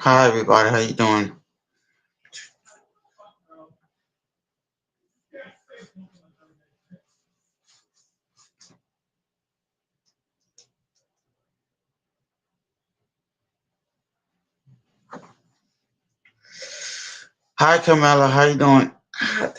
Hi everybody, how you doing? Hi Camilla, how you doing? God,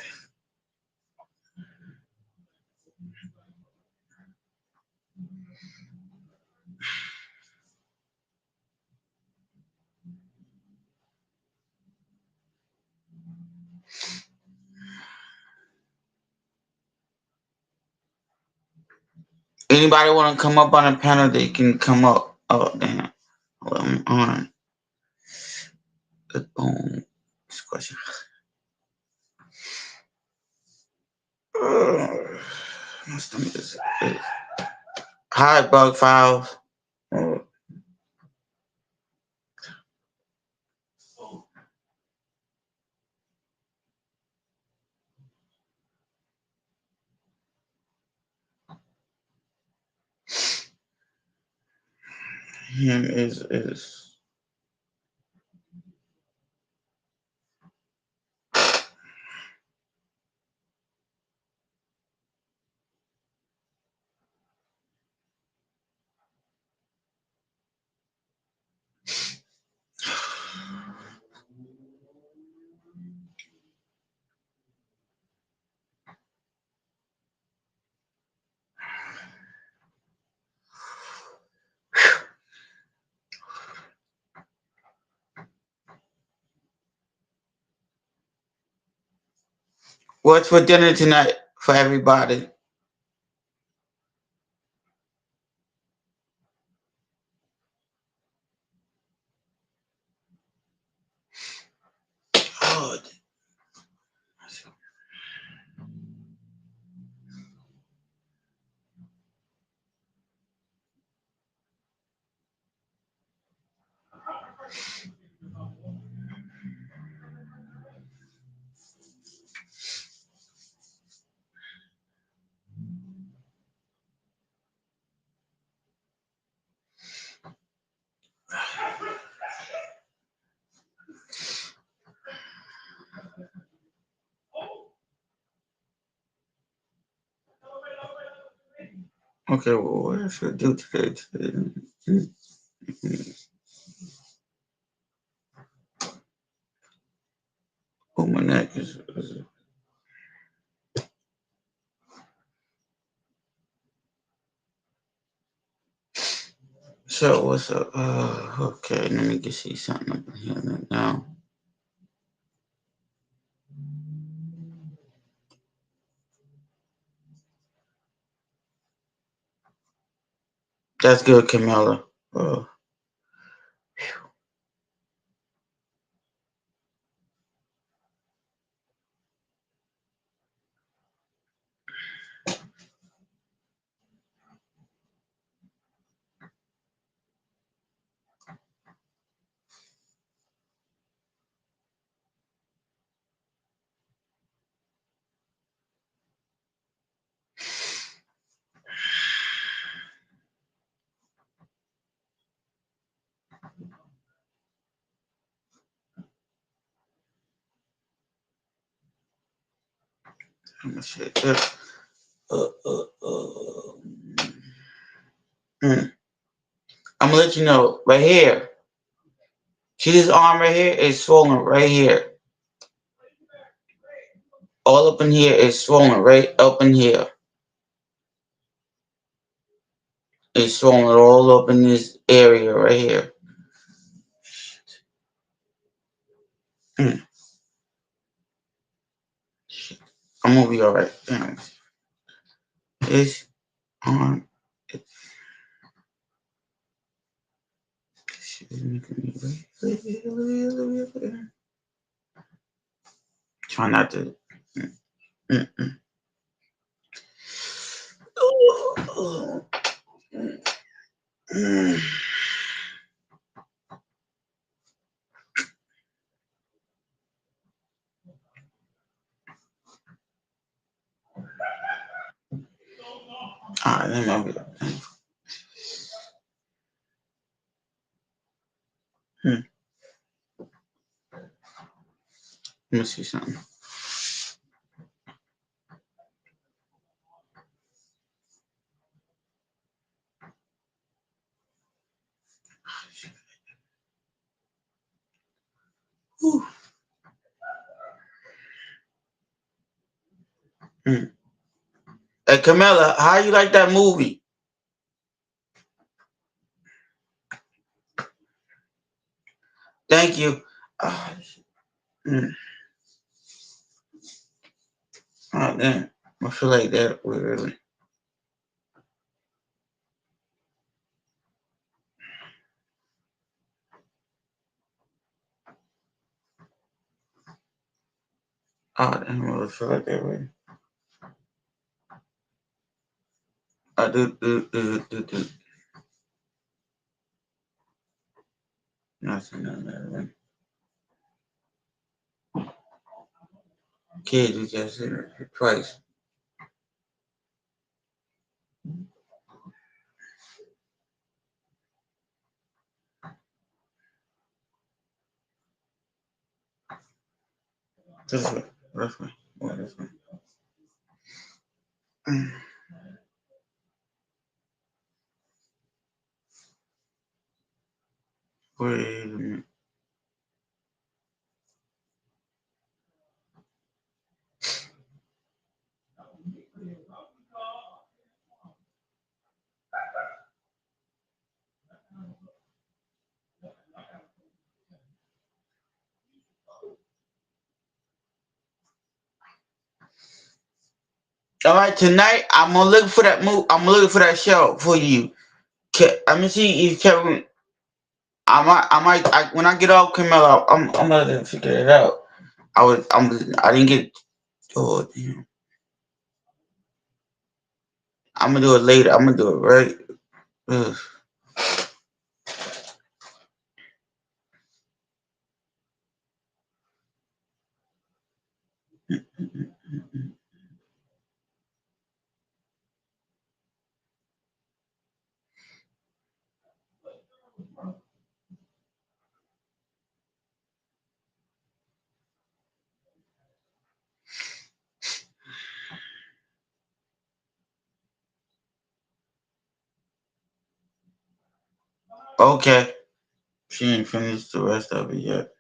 anybody want to come up on a panel? They can come up. Oh damn, well, I'm on. Boom. This question. My stomach is. Hi Bug Files. Him is. What's for dinner tonight for everybody? Oh, okay. Well, what should I do today? Oh, my neck is. So what's up? Okay, let me get see something up in here right now. That's good, Camilla. Oh, let me see this. Uh, uh, uh. Mm. I'm gonna let you know right here. See this arm right here is swollen right here. All up in here is swollen right up in here. It's swollen all up in this area right here. Mm. Shit. I'm gonna be alright. This arm. Shit is making me try not to. Mm, mm, mm. Mm. Alright, let me. Hmm. Let me see something. Whew. Mm. Hey, Camilla, how you like that movie? Thank you. Oh, mm. Oh, damn. I feel like that really. Oh, damn. I really feel like that way. I do. Nothing on that way. Kids, you just said it twice. This way. This way. Oh, this way. Mm. Wait a minute. All right, tonight I'm gonna look for that move. I'm looking for that show for you. I'm gonna see if Kevin. When I get off Camilla, I'm gonna figure it out. I didn't get. Oh damn! I'm gonna do it later. I'm gonna do it right. Ugh. Okay, she ain't finished the rest of it yet.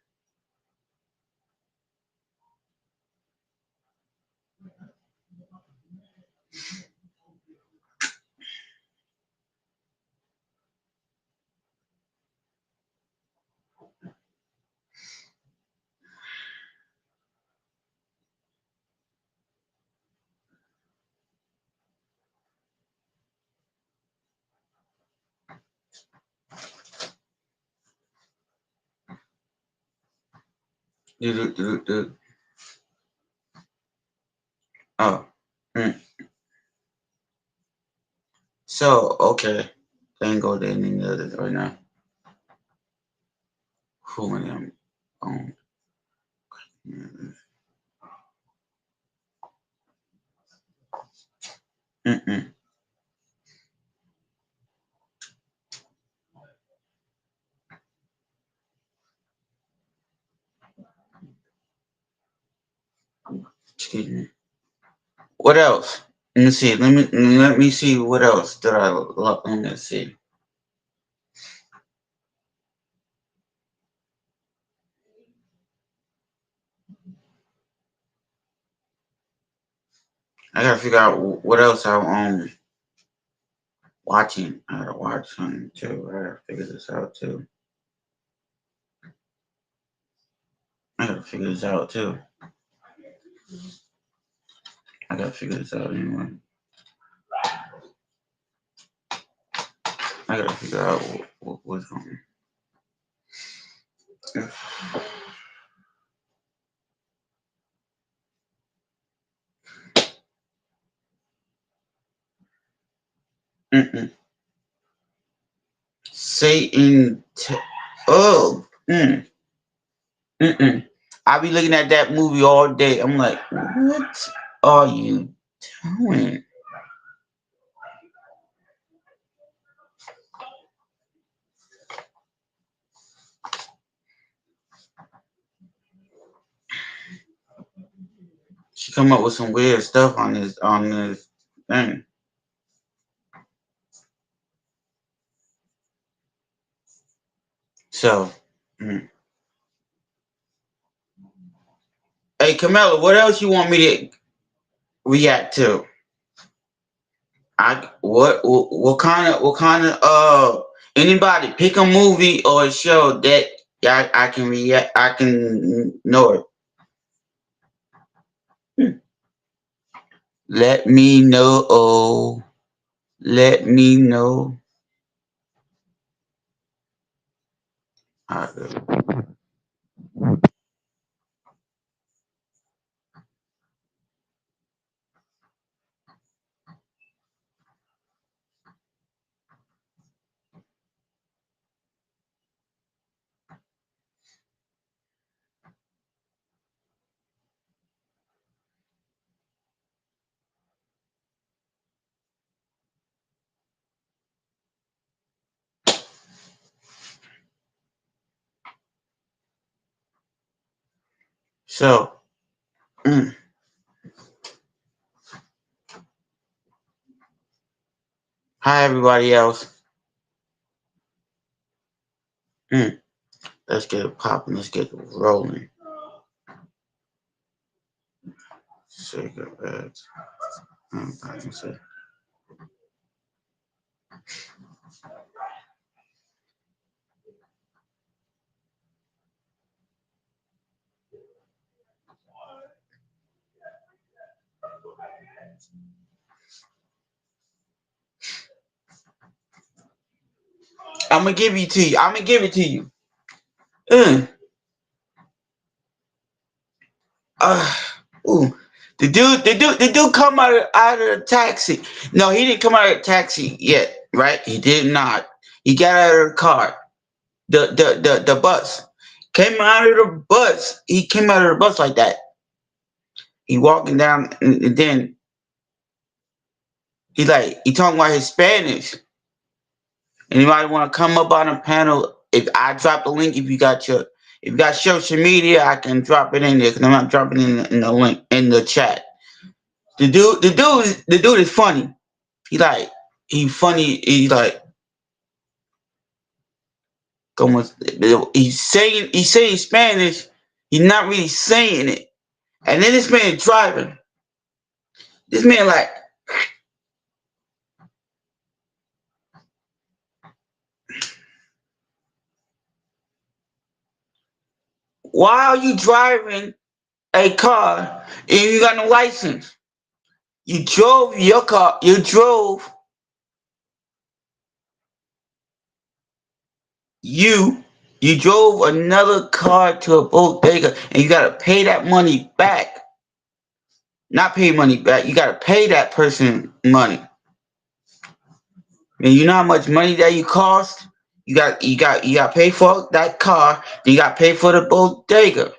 Do. Oh. Mm. So okay, then go there and the others right now. Who am them? Um. Mm. Excuse me. What else? Let me see. Let me see what else did I look. Let me see. I gotta figure out what else I'm watching. I gotta watch something too. I gotta figure this out too. I gotta figure this out too. I gotta figure this out anyway. I gotta figure out what's going on. Mm-mm. Satan. Oh. Mm-mm. I be looking at that movie all day. I'm like, what are you doing? She come up with some weird stuff on this thing. So, mm. Hey, Camilla, what else you want me to react to? What kind of anybody pick a movie or a show that I can react, I can know it. Hmm. Let me know. Oh, let me know. Alright. So, mm, hi everybody else. Mm, let's get it popping. Let's get it rolling. Cigarettes. I can say. I'm gonna give it to you. I'm gonna give it to you. Mm. Uh, ooh. The dude come out of the taxi. No, he didn't come out of the taxi yet, right? He did not. He got out of the car. The bus. Came out of the bus. He came out of the bus like that. He walking down and then he talking about his Spanish. Anybody want to come up on a panel? If I drop the link, if you got social media, I can drop it in there because I'm not dropping it in the link in the chat. The dude is funny. He like he funny. He like como he's saying Spanish. He's not really saying it. And then this man driving. This man like why are you driving a car and you got no license? You drove your car. You you drove another car to a bodega and you gotta pay that money back. Not pay money back. You gotta pay that person money. And you know how much money that you cost? You got to pay for that car, then you got to pay for the bodega.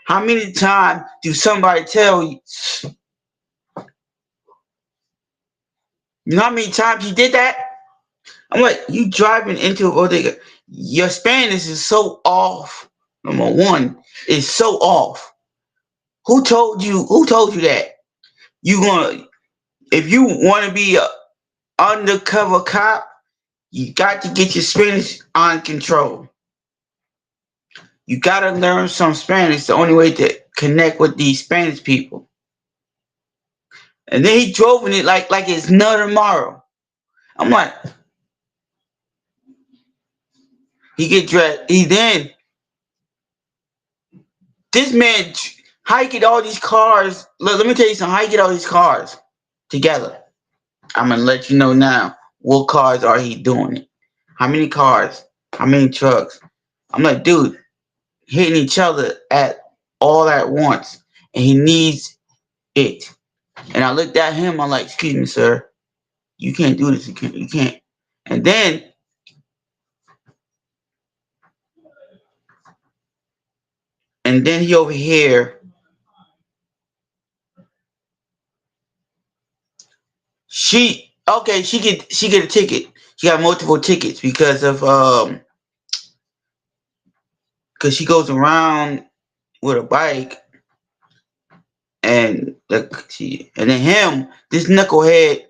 How many times do somebody tell you? You know how many times you did that? I'm like, you driving into a bodega. Your Spanish is so off. Number one, it's so off. Who told you that? You gonna if you want to be a undercover cop, you got to get your Spanish on control. You gotta learn some Spanish. The only way to connect with these Spanish people. And then he drove in it like it's no tomorrow. I'm like, he get dressed. He then this man, how he get all these cars? Let me tell you something. How he get all these cars together? I'm gonna let you know now. What cars are he doing it? How many cars? How many trucks? I'm like, dude, hitting each other at all at once, and he needs it. And I looked at him. I'm like, excuse me, sir. You can't do this. You can't. And then he over here. She get a ticket. She got multiple tickets because she goes around with a bike and then him, this knucklehead,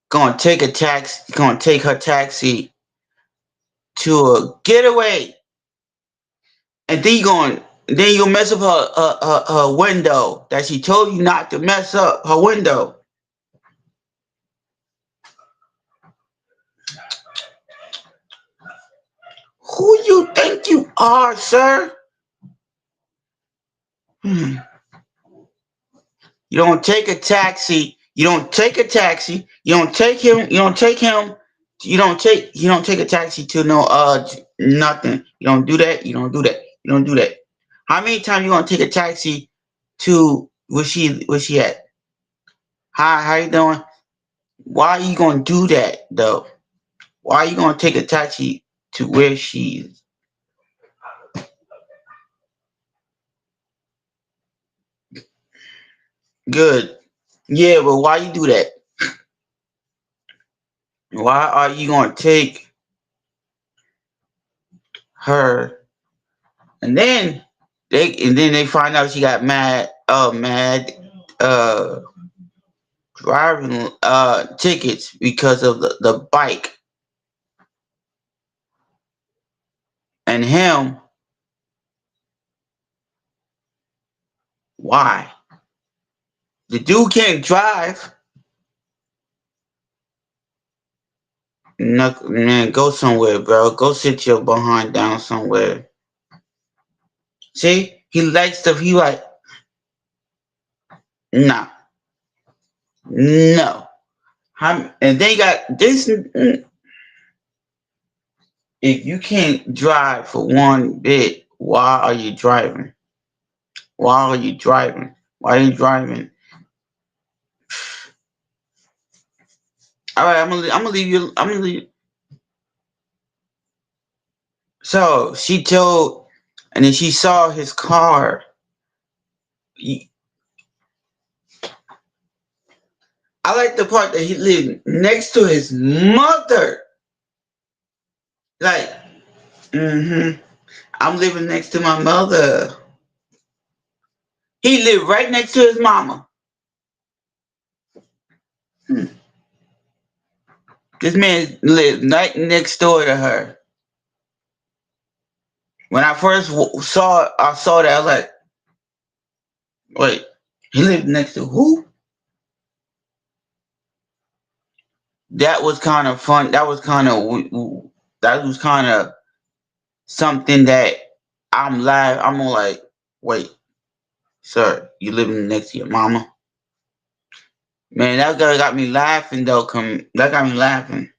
gonna take her taxi to a getaway, and then you gonna mess up her window that she told you not to mess up her window. Who you think you are, sir? Hmm. You don't take a taxi. You don't take a taxi. You don't take him. You don't take him. You don't take a taxi to no nothing. You don't do that. You don't do that. You don't do that. How many times you gonna take a taxi to where she at? Hi, how you doing? Why are you gonna do that though? Why are you gonna take a taxi to where she's good? Yeah, but why you do that? Why are you gonna take her and then they find out she got mad uh driving tickets because of the bike and him. Why? The dude can't drive. No, man, go somewhere, bro. Go sit your behind down somewhere. See, he likes stuff. He like, nah, no. And they got this. If you can't drive for one bit, why are you driving? Why are you driving? Why are you driving? All right, I'm gonna leave you. I'm gonna leave. So she told, and then she saw his car. I like the part that he lived next to his mother. Like, I'm living next to my mother. He lived right next to his mama. Hmm. This man lived right next door to her. When I first I saw that. I was like, wait, he lived next to who? That was kind of fun. That was kind of something that I'm like, wait, sir, you living next to your mama? Man, that guy got me laughing though. That got me laughing.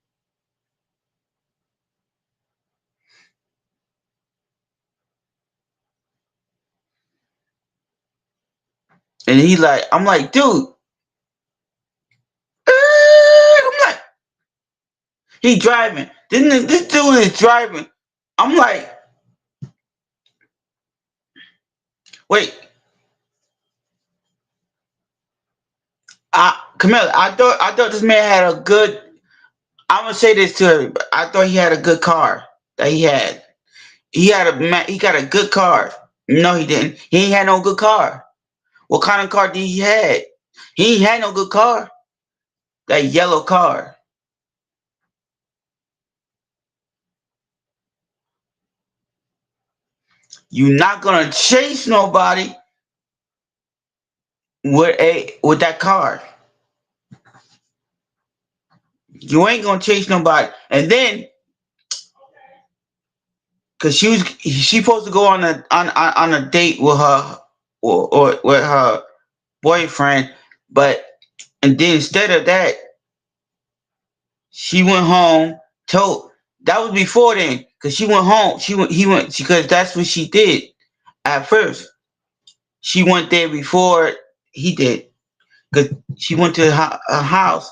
And I'm like, dude, I'm like, he driving. This dude is driving. I'm like, wait, Camilla, I thought this man had a good. I'm gonna say this to her. I thought he had a good car that he had. He got a good car. No, he didn't. He ain't had no good car. What kind of car did he had? He ain't had no good car. That yellow car. You not gonna chase nobody with that car. You ain't gonna chase nobody. And then, cause she supposed to go on a date with her or with her boyfriend, but and then instead of that, she went home. Told that was before then, cause she went home. He went because that's what she did at first. She went there before he did, cause she went to her house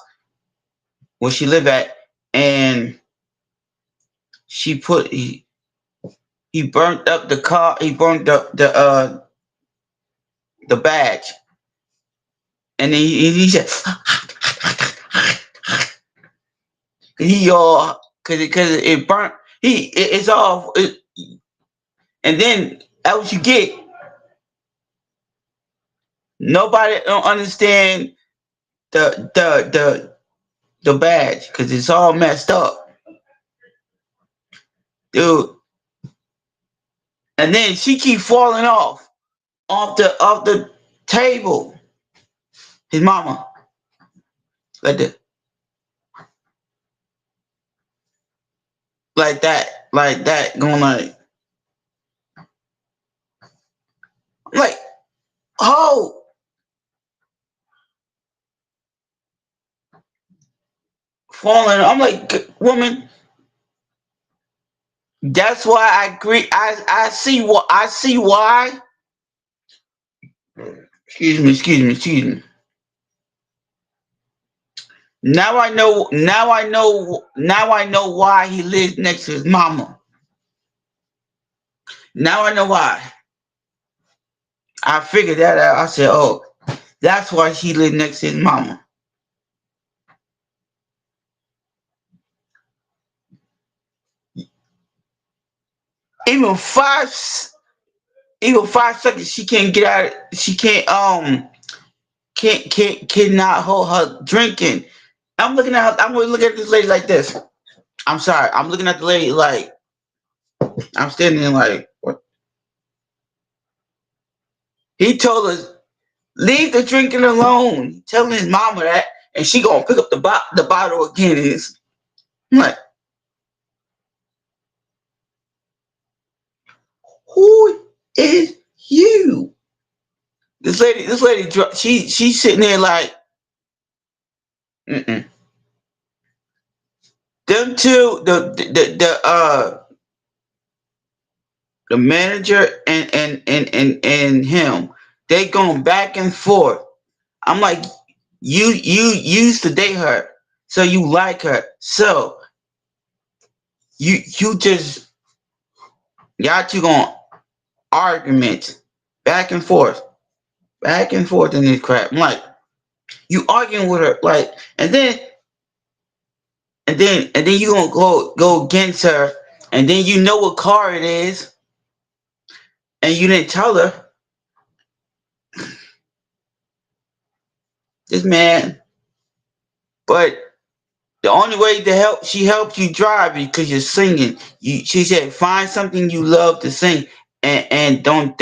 where she lived at, and she put he burnt up the car. He burnt up the badge, and then he said he all because it burnt. It's all and then that's what you get. Nobody don't understand the badge because it's all messed up, dude. And then she keep falling off the table. His mama, like that, like that, going like, oh, falling. I'm like, woman. That's why I agree. I see what I see why. Excuse me. Now I know. Now I know. Now I know why he lives next to his mama. Now I know why. I figured that out. I said, oh, that's why he lived next to his mama. Even five, even 5 seconds, she can't get out. She cannot hold her drinking. I'm looking at her. I'm gonna look at this lady like this. I'm sorry. I'm looking at the lady like I'm standing there like what? He told us leave the drinking alone. He telling his mama that, and she gonna pick up the bottle again. And I'm like, who is you? This lady, she's sitting there like, mm-mm. Them two, the manager and him, they going back and forth. I'm like, you used to date her, so you like her, so you just y'all two going argument back and forth in this crap. I'm like, you arguing with her, like, and then you gonna go against her, and then you know what car it is, and you didn't tell her. This man, but the only way to help she helped you drive because you're singing. She said find something you love to sing, and don't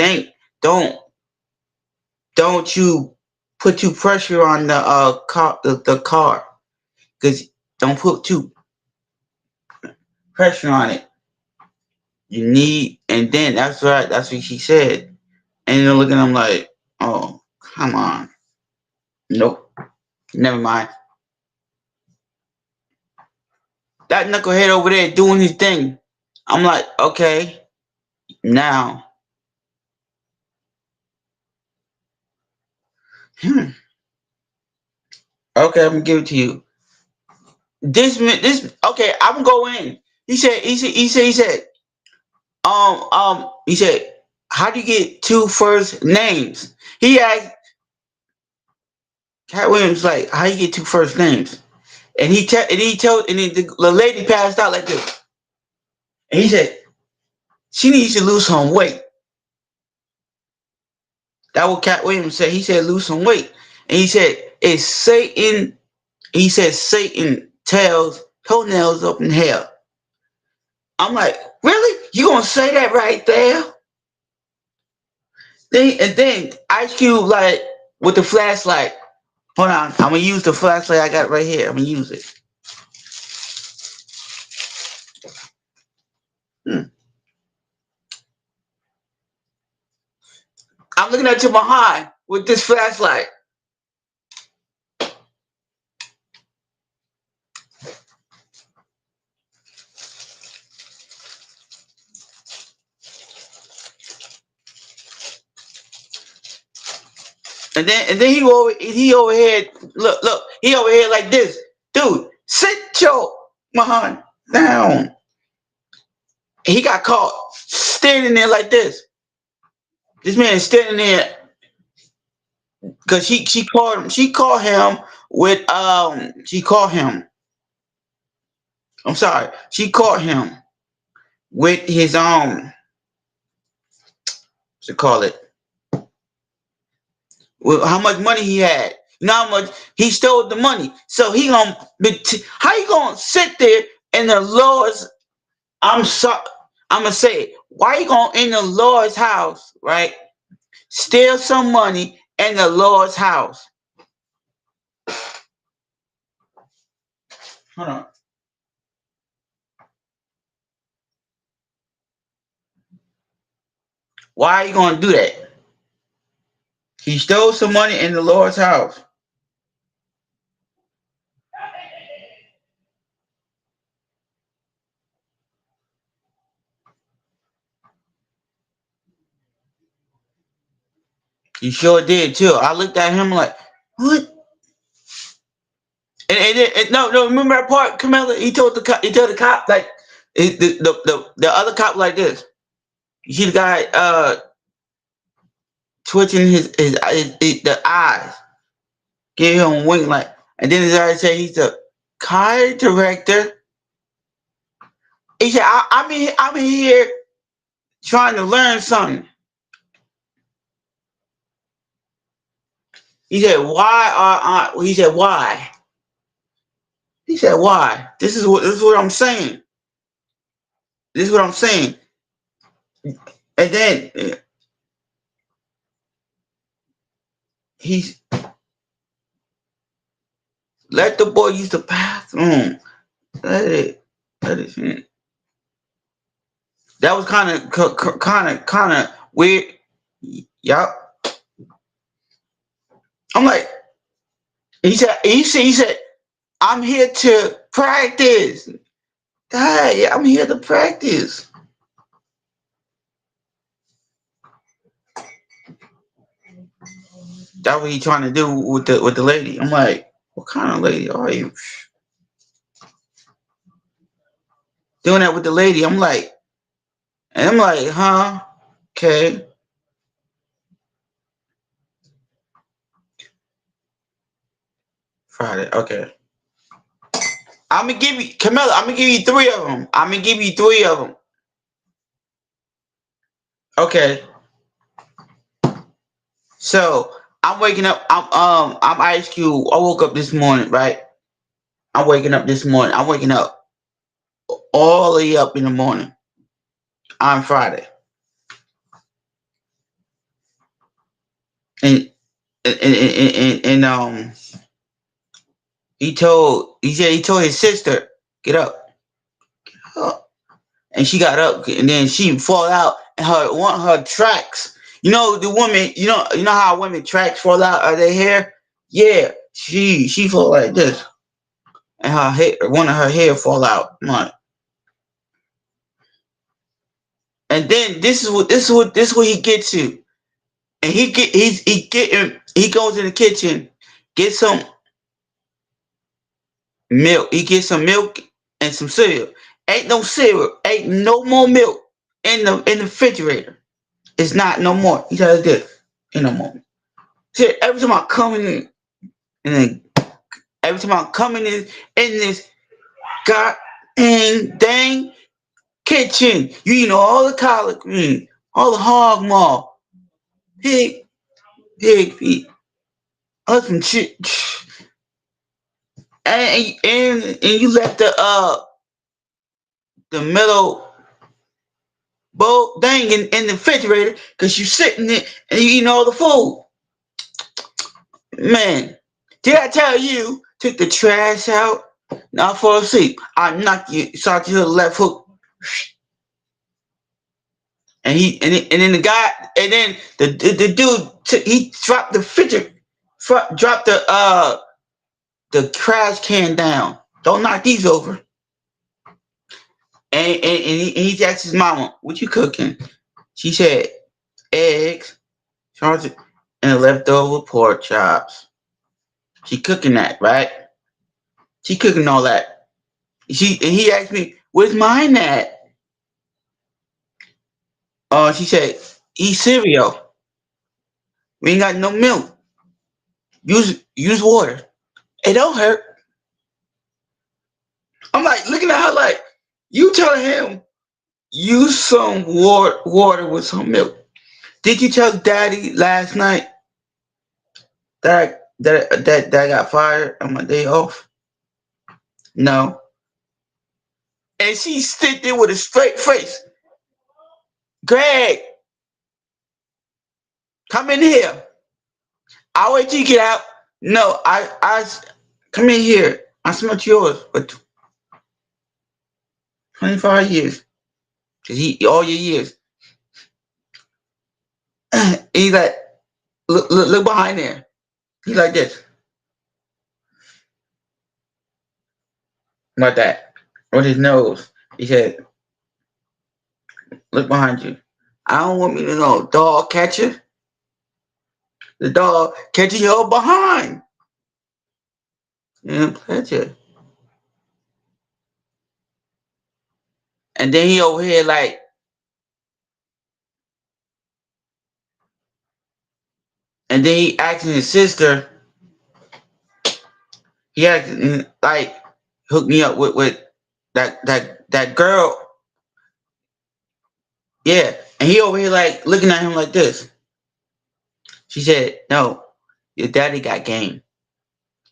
you put too pressure on the car because don't put too pressure on it. You need, and then that's right. That's what she said. And you're looking at him like, oh, come on. Nope. Never mind. That knucklehead over there doing his thing. I'm like, okay, now. Hmm. Okay, I'm gonna give it to you. This okay, I'm going in. He said, how do you get two first names? He asked Cat Williams like, how you get two first names? And then the lady passed out like this. And he said, she needs to lose some weight. That what Cat Williams said. He said lose some weight. And he said, it's Satan. He said Satan tells toenails up in hell. I'm like, really? You gonna say that right there? And then Ice Cube like with the flashlight. Hold on, I'm gonna use the flashlight I got right here. I'm gonna use it. Hmm. I'm looking at you behind with this flashlight. And then he over here look he over here like this. Dude, sit your behind down. He got caught standing there like this. This man is standing there because she called him with she called him I'm sorry. She caught him with his what's it call it? how much money he had. You know how much he stole the money. So he gonna how you gonna sit there in the Lord's? I'm sorry. I'm gonna say it. Why you gonna in the Lord's house, right? Steal some money in the Lord's house. Hold on. Why are you gonna do that? He stole some money in the Lord's house. He sure did too. I looked at him like, what? No, remember that part, Camilla? He told the cop like, the other cop like this. You see the guy twitching the eyes, give him a wink like, and then his eyes say he's the car director. He said, I'm here trying to learn something. He said, why are he said, why? He said, why? This is what I'm saying. This is what I'm saying. And then he let the boy use the bathroom. Let it. That was kind of weird. Yup. I'm like, he said, I'm here to practice. Hey, I'm here to practice. That's what he trying to do with the lady. I'm like, what kind of lady are you? Doing that with the lady. I'm like, huh? Okay. Friday. Okay. I'm gonna give you Camilla. I'm gonna give you three of them. I'm gonna give you three of them. Okay. So I'm waking up. I'm Ice Cube. I woke up this morning, right? I'm waking up this morning. I'm waking up all the way up in the morning on Friday, and and he told his sister get up, and she got up, and then she fall out, and her tracks. You know the woman. You know how women tracks fall out of their hair. Yeah, she fall like this, and her hair, one of her hair fall out. Like, and then this is what he gets you. And he goes in the kitchen, get some milk. He gets some milk and some cereal. Ain't no cereal, ain't no more milk in the refrigerator. It's not no more. He says this in a moment. See, every time I come in, and then every time I come in this god dang kitchen, you know all the collard green, all the hog maw, pig feet, some shit. And you left the middle bowl dang in the refrigerator because you sitting there and you eating all the food. Man, did I tell you take the trash out? Now fall asleep. I knock you start to the left hook. And then the guy and then the dude he dropped the fidget dropped the trash can down. Don't knock these over. And he asked his mama, "What you cooking?" She said, "Eggs, sausage, and leftover pork chops." She cooking that, right? She cooking all that. He asked me, "Where's mine at?" She said, "Eat cereal. We ain't got no milk. Use water. It don't hurt." I'm like looking at her like, you telling him use some water with some milk. Did you tell Daddy last night that I got fired on my day off? No. And she stood there with a straight face. Greg, come in here. I'll wait till you get out. No, come in here. I smoked yours for 25 years. Cause all your years. He's like, look behind there. He's like this. Like that. With his nose. He said, look behind you. I don't want me to know. Dog catcher. The dog catching your behind. Yeah, pleasure. And then he over here like, and then he asking his sister, he acting like, hook me up with that girl. Yeah. And he over here like looking at him like this. She said, no, your daddy got game.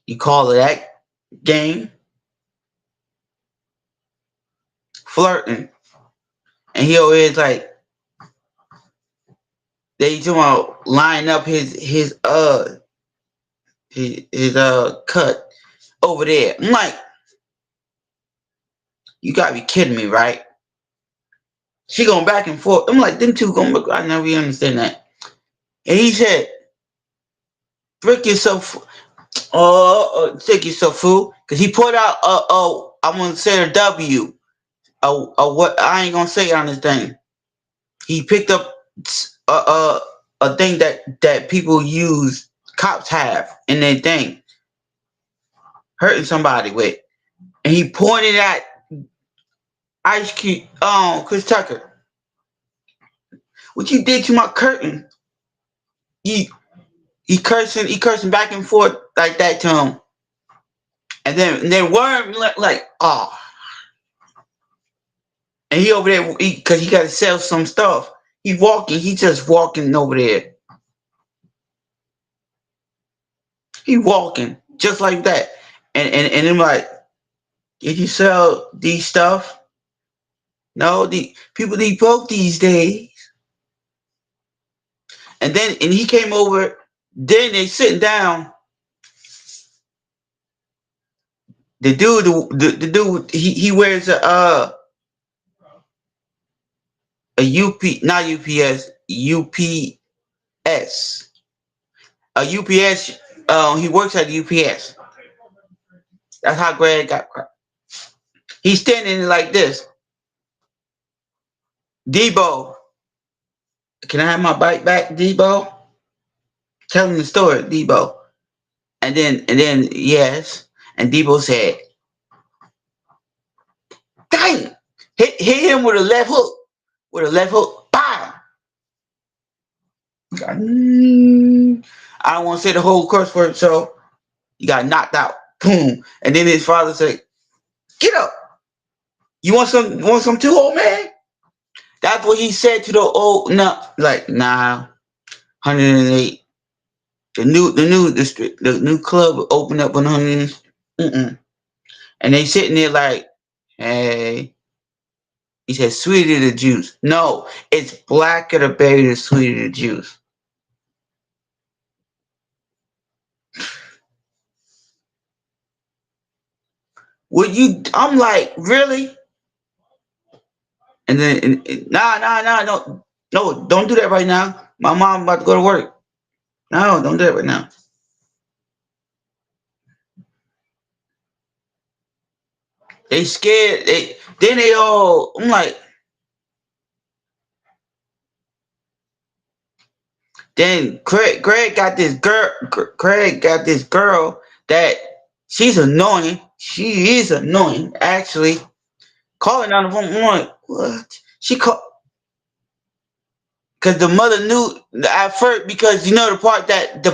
You call it that game? Flirting. And he over here is like, they talking about line up his cut over there. I'm like, you gotta be kidding me, right? She going back and forth. I'm like, them two going back. I never really understand that. And he said, break yourself, take yourself, fool. Because he put out, I'm going to say a W. What I ain't going to say it on this thing. He picked up a thing that people use, cops have in their thing, hurting somebody with. And he pointed at Ice Cube, Chris Tucker. What you did to my curtain? He cursing back and forth like that to him. And then Worm like, oh. And he over there, because he got to sell some stuff. He just walking over there. He walking just like that. And I'm like, did you sell these stuff? No, the people need broke these days. And he came over. Then they sitting down. The dude, he wears a not UPS, UPS, a UPS. He works at UPS. That's how Greg got. He's standing like this. Debo, can I have my bike back, Debo? Tell him the story, Debo. And then yes. And Debo said, dang! Hit him with a left hook. With a left hook. Bam! I don't want to say the whole curse word, so he got knocked out. Boom. And then his father said, get up. You want some too, old man? That's what he said to the old nah, 108. The new club opened up on 100. And they sitting there like, hey. He said, sweeter the juice. No, it's blacker the berry, the sweeter the juice. I'm like, really? And then, no, don't do that right now. My mom about to go to work. No, don't do that right now. They scared. I'm like, then Greg got this girl. Greg got this girl that she's annoying. She is annoying, actually. Calling on the phone. I'm like, what? She called. Because the mother knew at first, because you know the part that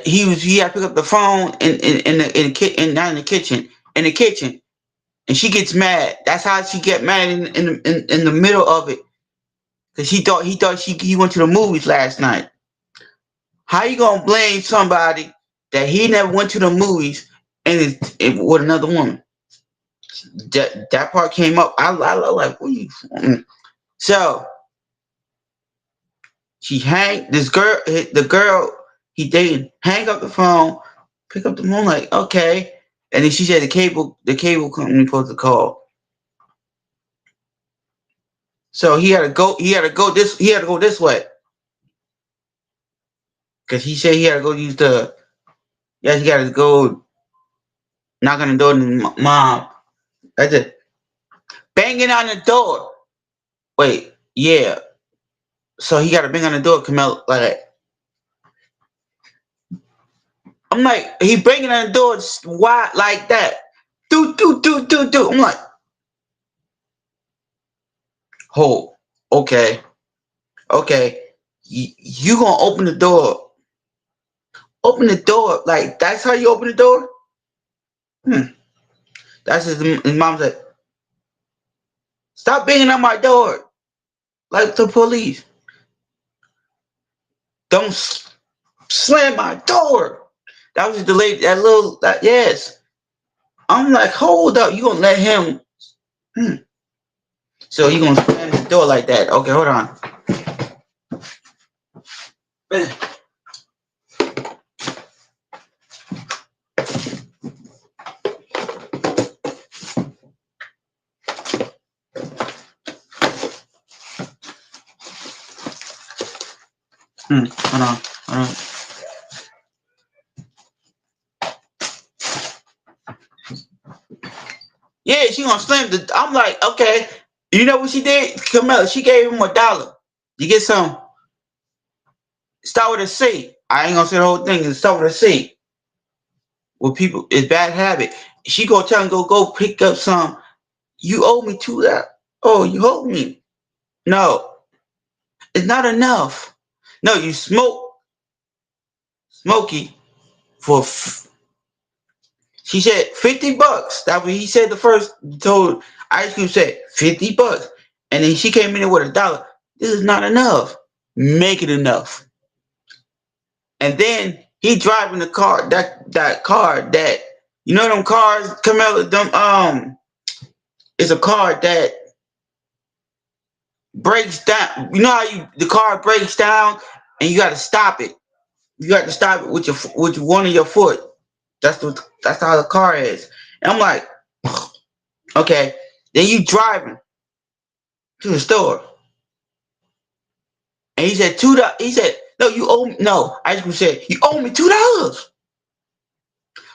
he had to pick up the phone in the kitchen, and she gets mad. That's how she get mad in the middle of it, because he thought he went to the movies last night. How you gonna blame somebody that he never went to the movies and with another woman? That part came up. I like, what you? So she hang this girl, the girl he dated, hang up the phone, pick up the phone, like, okay, and then she said the cable company supposed to call. So he had to go this way because he said he had to go use the. Yeah, he got to go knock on the door. And mom, that's it. Banging on the door. Wait, yeah. So he got to bang on the door, Camille. Like, I'm like, he banging on the door wide like that. Do do do do do. I'm like, oh, okay, okay. You gonna open the door? Open the door. Like, that's how you open the door? Hmm. That's his mom said. Stop banging on my door, like the police. Don't slam my door. That was the lady. That little. Yes. I'm like, hold up. You gonna let him? Hmm. So you gonna slam the door like that? Okay, hold on. Hold on. Hold on. Yeah, she gonna slam the. I'm like, okay. You know what she did, Camilla? She gave him $1. You get some. Start with a C. I ain't gonna say the whole thing. Start with a C. With people, it's bad habit. She gonna tell him go pick up some. You owe me $2. Oh, you owe me. No, it's not enough. No, you Smokey for. She said $50. That what he said the first. Told Ice Cube said $50, and then she came in there with $1. This is not enough. Make it enough. And then he driving the car. That car that you know them cars. Camilla, them it's a car that breaks down. You know how the car breaks down and you got to stop it. You got to stop it with one of your foot. That's how the car is. And I'm like, okay. Then you driving to the store, and he said $2. He said, "No, you owe me." No, I just said you owe me $2.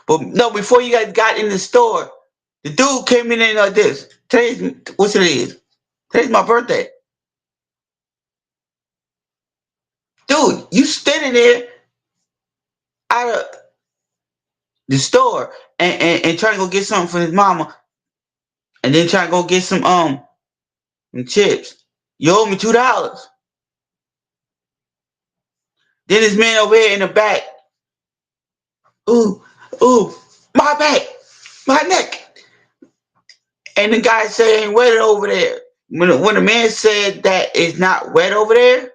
But no, before you guys got in the store, the dude came in there like this. Today's what's it is? Today's my birthday, dude. You standing there out of the store and trying to go get something for his mama, and then trying to go get some chips. You owe me $2. Then this man over here in the back, ooh, ooh, my back, my neck. And the guy saying wet over there. When the man said that it's not wet over there,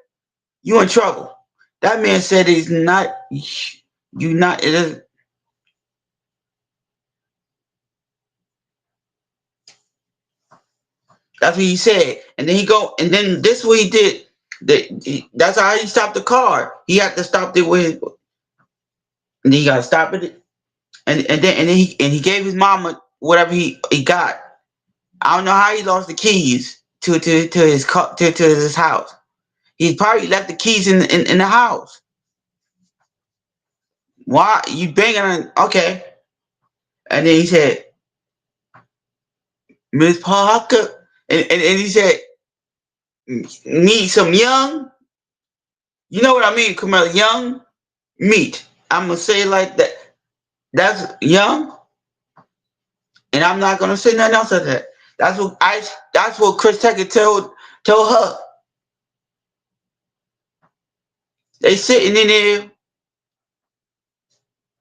you in trouble. That man said it's not. You not. It is. That's what he said. And then he go. And then this is what he did. That's how he stopped the car. He had to stop it with. And then he got to stop it. And then he gave his mama whatever he got. I don't know how he lost the keys to his car to his house. He probably left the keys in the house. Why you banging on? Okay. And then he said, Miss Parker, and he said, need some young. You know what I mean? Come on, young meat. I'm gonna say it like that. That's young, and I'm not gonna say nothing else like that. That's what I. That's what Chris Tucker told her. They sitting in there.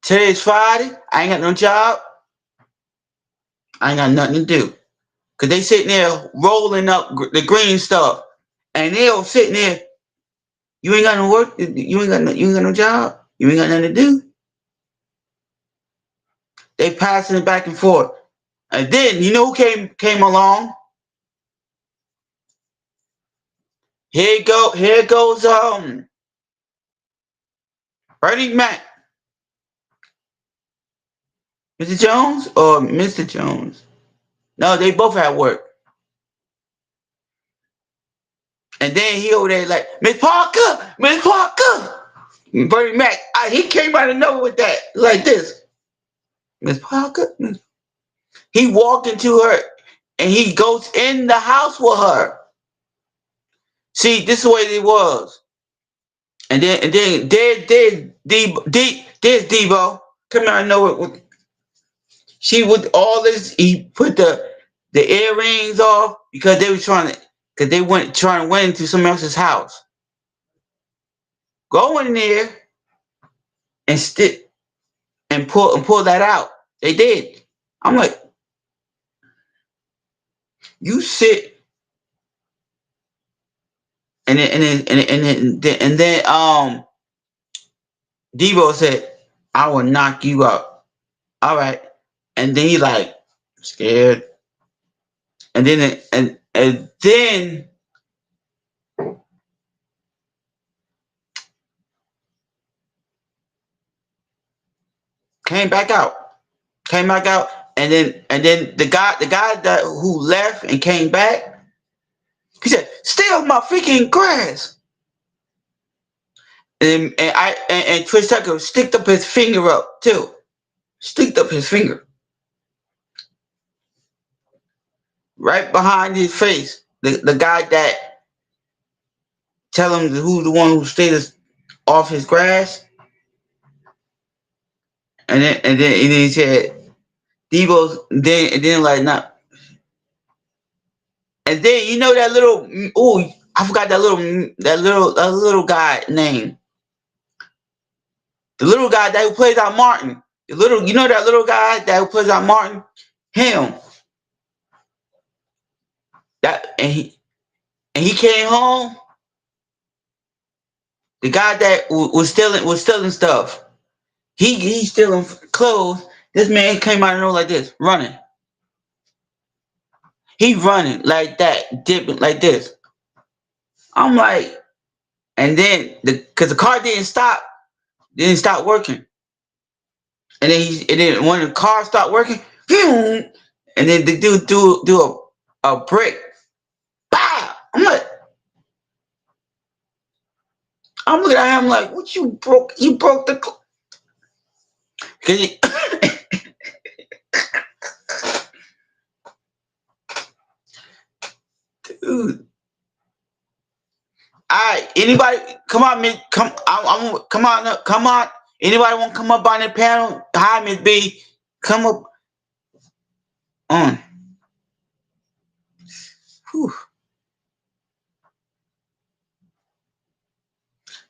Today's Friday. I ain't got no job. I ain't got nothing to do. Cause they sitting there rolling up the green stuff, and they all sitting there. You ain't got no work. You ain't got no job. You ain't got nothing to do. They passing it back and forth. And then you know who came along? Here goes Bernie Mac, Mr. Jones or Mr. Jones. No, they both had work. And then he over there like Miss Parker, Miss Parker. Bernie Mac, he came out of nowhere with that like this. Miss Parker. He walked into her and he goes in the house with her. See, this is the way it was. And then there's Debo. Come out of nowhere. She with all this, he put the earrings off because they were because they went trying to went into someone else's house. Go in there and stick and pull that out. They did. I'm like, you sit and then Debo said, I will knock you out. All right. And then he like scared. And then and then came back out. Came back out. And then the guy that who left and came back, he said, stay off my freaking grass. And Twitch Tucker sticked up his finger up too. Sticked up his finger. Right behind his face. The guy that tell him who's the one who stayed off his grass. And then he said, Debo's then like not. And then you know that little I forgot that little guy name. The little guy that who plays out Martin. You know that little guy that who plays out Martin? Him. That and he came home. The guy that was stealing stuff. He's stealing clothes. This man came out of nowhere like this, running. He running like that, dipping like this. I'm like, and then because the car didn't stop working. And then when the car stopped working, and then the dude do a break. Bah! I'm looking at him like, what you broke? You broke the car. Dude. Alright, anybody come on, Miss come on. Anybody want to come up on the panel? Hi, Miss B. Come up on. Whew.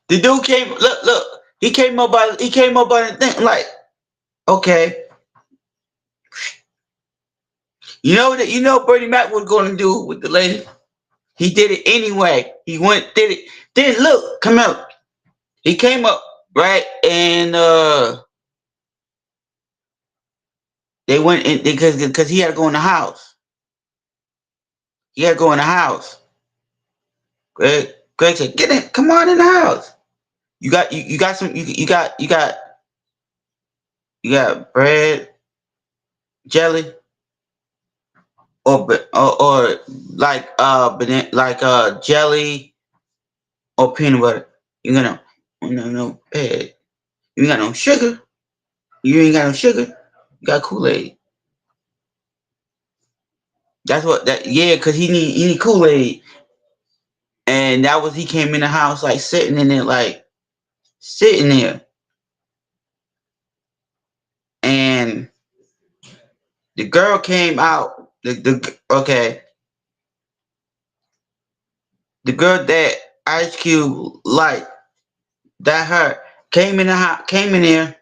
The dude came. Look. He came up by the thing. Like, okay. You know Bernie Mac was going to do with the lady. He did it anyway. He did it. Then look, come out. He came up right, and they went in because he had to go in the house. He had to go in the house. Greg said, "Get in, come on in the house. You got some. You got bread, jelly, or like jelly or peanut butter. You got no bread. You ain't got no sugar. You ain't got no sugar. You got Kool-Aid. That's what that because he need Kool-Aid. And that was he came in the house like sitting there. And the girl came out. The girl that Ice Cube liked, that her came in there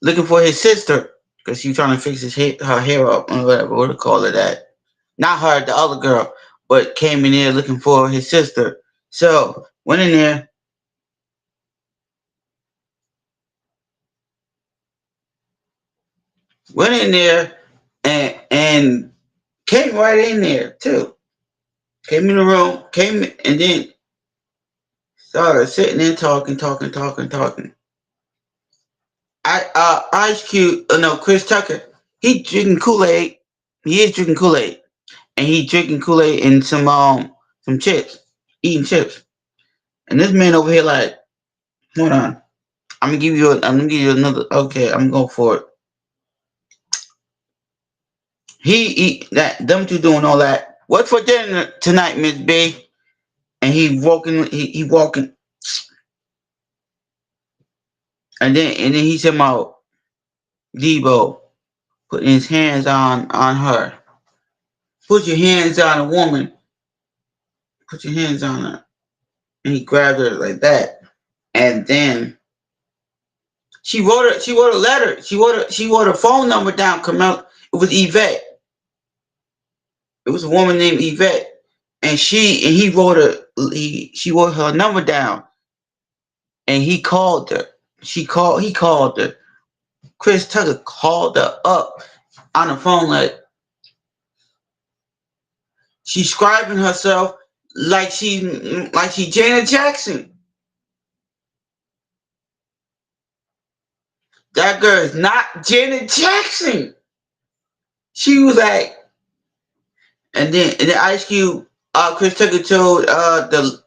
looking for his sister because she trying to fix her hair up or whatever, what to call it that. Not her, the other girl, but came in there looking for his sister. So went in there, and came right in there too. Came in the room, came and then started sitting there talking. Ice Cube, no, Chris Tucker, he drinking Kool Aid. He is drinking Kool Aid, and he drinking Kool Aid and some chips, eating chips. And this man over here like, hold on, I'm gonna give you another. Okay, I'm going for it. That them two doing all that. What for dinner tonight, Miss B? And he walking, and then he said about Debo putting his hands on her. Put your hands on a woman. Put your hands on her. And he grabbed her like that. And then she wrote a letter. She wrote a phone number down. Come out. It was Yvette. It was a woman named Yvette. And she wrote her number down. And he called her. He called her. Chris Tucker called her up on the phone she's describing herself like she Janet Jackson. That girl is not Janet Jackson. She was like, and then Ice Cube, Chris Tucker told the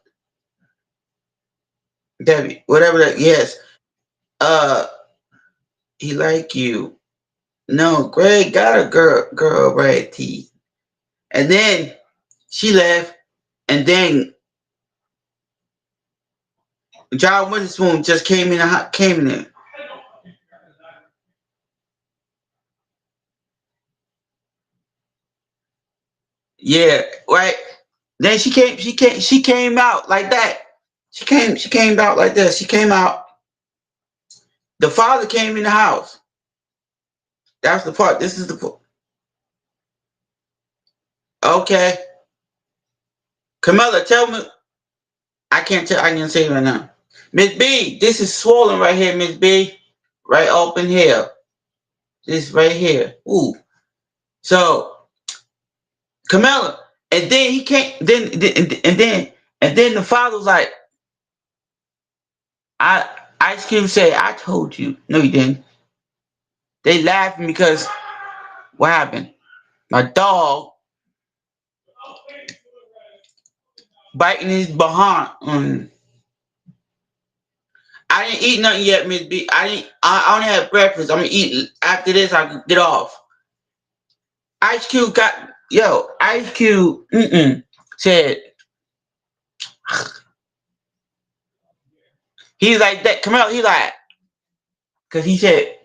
Debbie, whatever that, yes, uh, he like you. No, Greg got a girl red teeth. And then she left, and then John Witherspoon just came in there. Yeah, right. Then she came out like that. She came out like this. She came out. The father came in the house. That's the part. This is the part. Okay. Camilla, tell me. I can't tell. I can say it right now. Miss B, this is swollen right here, Miss B. Right up in here. This right here. Ooh. So, Camilla, and then he came. And then the father was like, I Ice Cube said, I told you. No, you didn't. They laughing because what happened? My dog biting his behind. I didn't eat nothing yet, Miss B. I only had breakfast. I'm gonna eat after this. I can get off. Ice Cube got Ice Cube. Said he's like that. Come out. He like because he said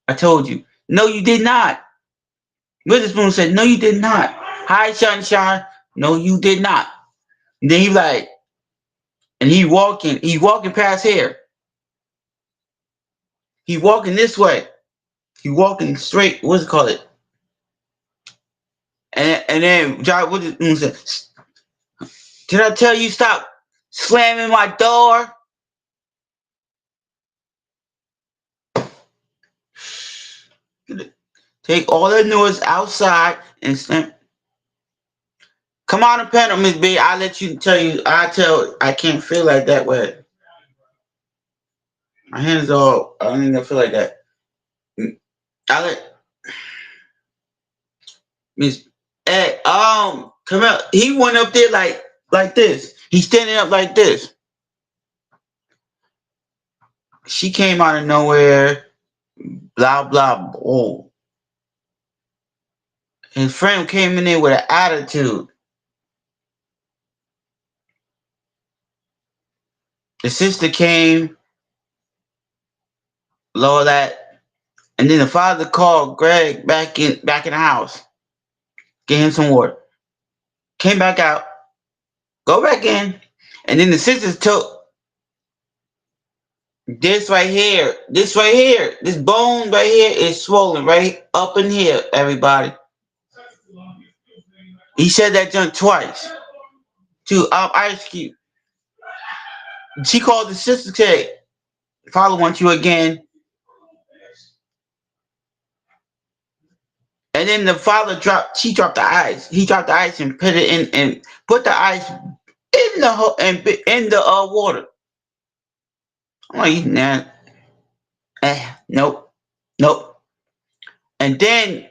I told you. No, you did not. Witherspoon said no, you did not. Hi, sunshine. No, you did not. And then he like and he walking. He walking past here. He walking this way. He walking straight. What's it called? It. And then John Witherspoon said, "Did I tell you stop slamming my door?" Take all the noise outside and slam. Come on and panel, Miss B. I let you tell you. I can't feel like that way. My hands all. I don't even feel like that. I let Miss. Hey, come out. He went up there like this. He's standing up like this. She came out of nowhere. Blah blah. Oh, his friend came in there with an attitude. The sister came, lower that, and then the father called Greg back in the house, get him some water. Came back out, go back in, and then the sisters took this bone right here is swollen right up in here. Everybody, he said that junk twice to Ice Cube. She called the sister, said, "Father wants you again." And then the father dropped. She dropped the ice. He dropped the ice and put it in and put the ice in the in the water. I'm like, nah, nope, nope. And then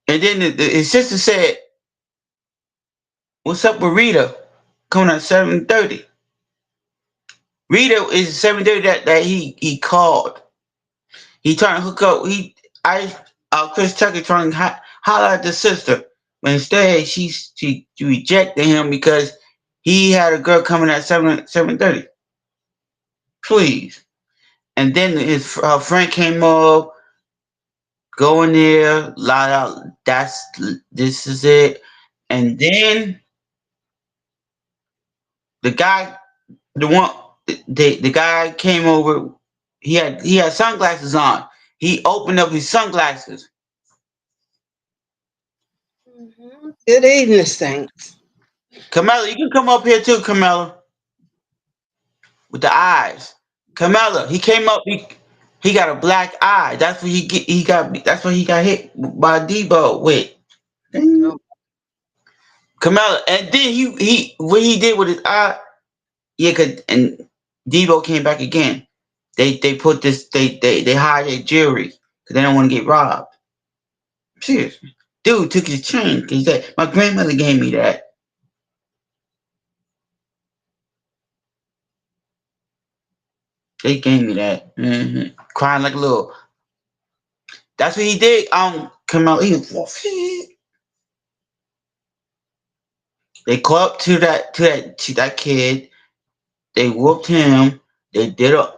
his sister said, "What's up with Rita? Coming at 7:30." Rita is 7:30 that he called. He trying to hook up. I Chris Tucker trying to holler at the sister, but instead she rejected him because he had a girl coming at 7:30. Please. And then his friend came up, going there, loud out. This is it. And then the guy, the one, the guy came over. He had sunglasses on. He opened up his sunglasses. Good evening, Saints. Camilla, you can come up here too, Camilla, with the eyes. Camilla, he came up. He got a black eye. That's what he get. He got. That's what he got hit by Debo with. Oh, Camilla, and then he what he did with his eye. Yeah, and Debo came back again. They put this. They hide their jewelry because they don't want to get robbed. Seriously, dude took his chain. He said, "My grandmother gave me that." They gave me that. Crying like a little. That's what he did. Camilla. They caught up to that kid. They whooped him. They did it,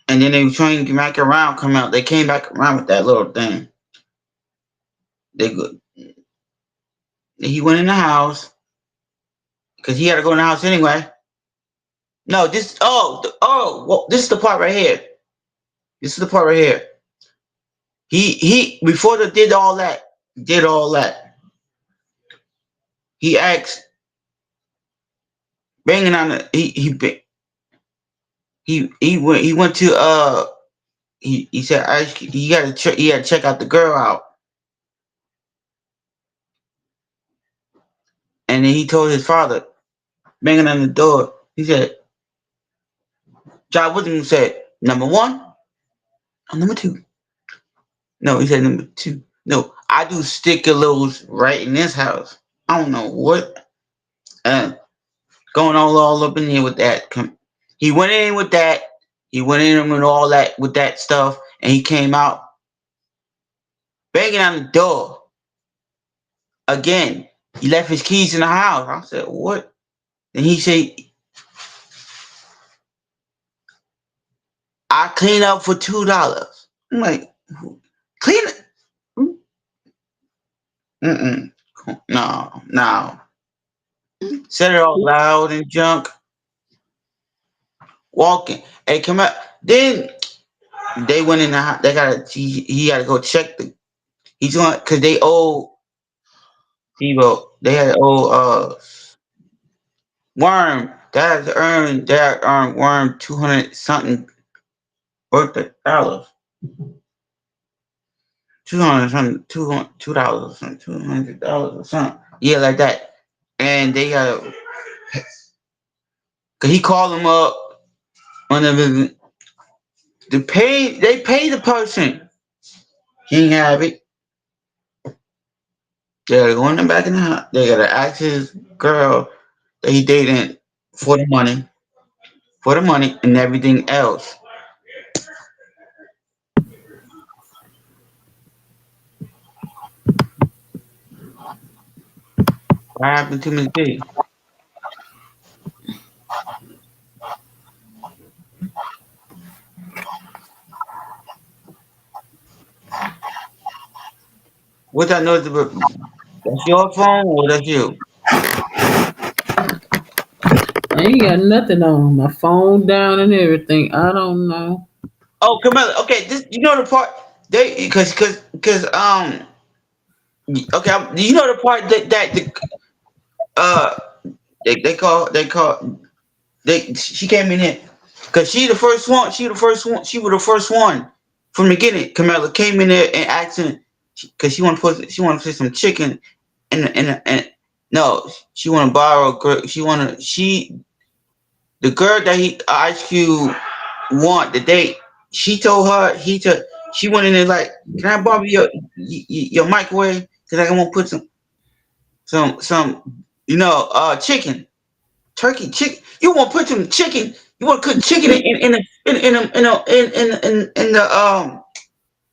and then they were trying to get back around. Come out. They came back around with that little thing. They go. He went in the house because he had to go in the house anyway. No, this. Well, this is the part right here. This is the part right here. He before they did all that. He asked, banging on the. He went to he said he got to check out the girl out, and then he told his father, banging on the door. He said, John Williams said, number one or number two. No, he said number two. No, I do stickalos right in this house. I don't know what going all up in here with that. He went in with that. He went in with all that with that stuff, and he came out banging on the door again. He left his keys in the house. I said, what? And he said, I clean up for $2. I'm like, clean it? Mm-mm. No, no. Said it all loud and junk. Walking. Hey, come out. Then they went in the house. They got. He got to go check the. He's going because they owe people. They had owe Worm. That earned Worm 200 something worth of dollars. 200 something, $200 or something, $200 or something. Yeah, like that. And they got. Cause he called them up on the pay. They pay the person. He ain't have it. They gotta go in the back in the house. They gotta ask his girl that he dating for the money, and everything else. What happened to Miss B? What that noise about? That's your phone or that's you? I ain't got nothing on my phone down and everything. I don't know. Oh, Camilla. Okay, this you know the part they because okay. You know the part that the She came in here because she the first one. She the first one. She was the first one from the beginning. Camilla came in there and asking because she want to put some chicken and no, she want to borrow. She the girl that Ice Cube want the date. She told her she went in there like, can I borrow your microwave? Cause I want to put some chicken, turkey, chicken. You want to put some chicken? You want to cook chicken in the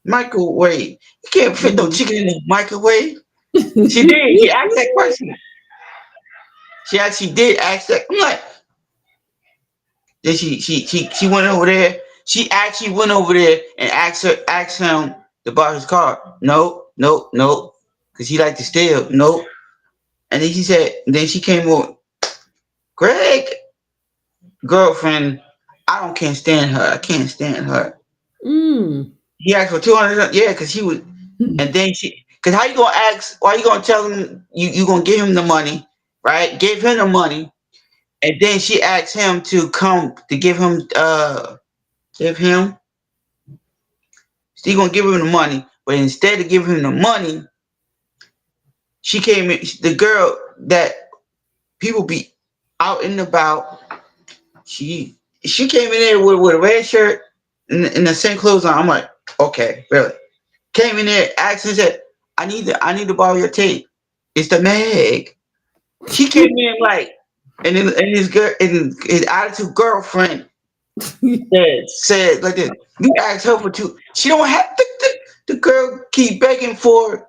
microwave? You can't fit no chicken in the microwave. She did. She asked that question. She actually did ask that. I'm like, then she went over there. She actually went over there and asked him to borrow his car. No, no, no, because he liked to steal. No. And then she said. Then she came over. Greg, girlfriend, I don't can't stand her. I can't stand her. Mm. He asked for 200. Yeah, because he was. And then because how you gonna ask? Why you gonna tell him you gonna give him the money, right? Give him the money, and then she asked him to come to give him. She gonna give him the money, but instead of giving him the money, she came in. The girl that people be out and about. She came in there with a red shirt and the same clothes on. I'm like, okay, really? Came in there, asked and said, I need to borrow your tape. It's the Meg. She came in like, and his girl and his attitude girlfriend said like this. You asked her for two. She don't have the girl keep begging for.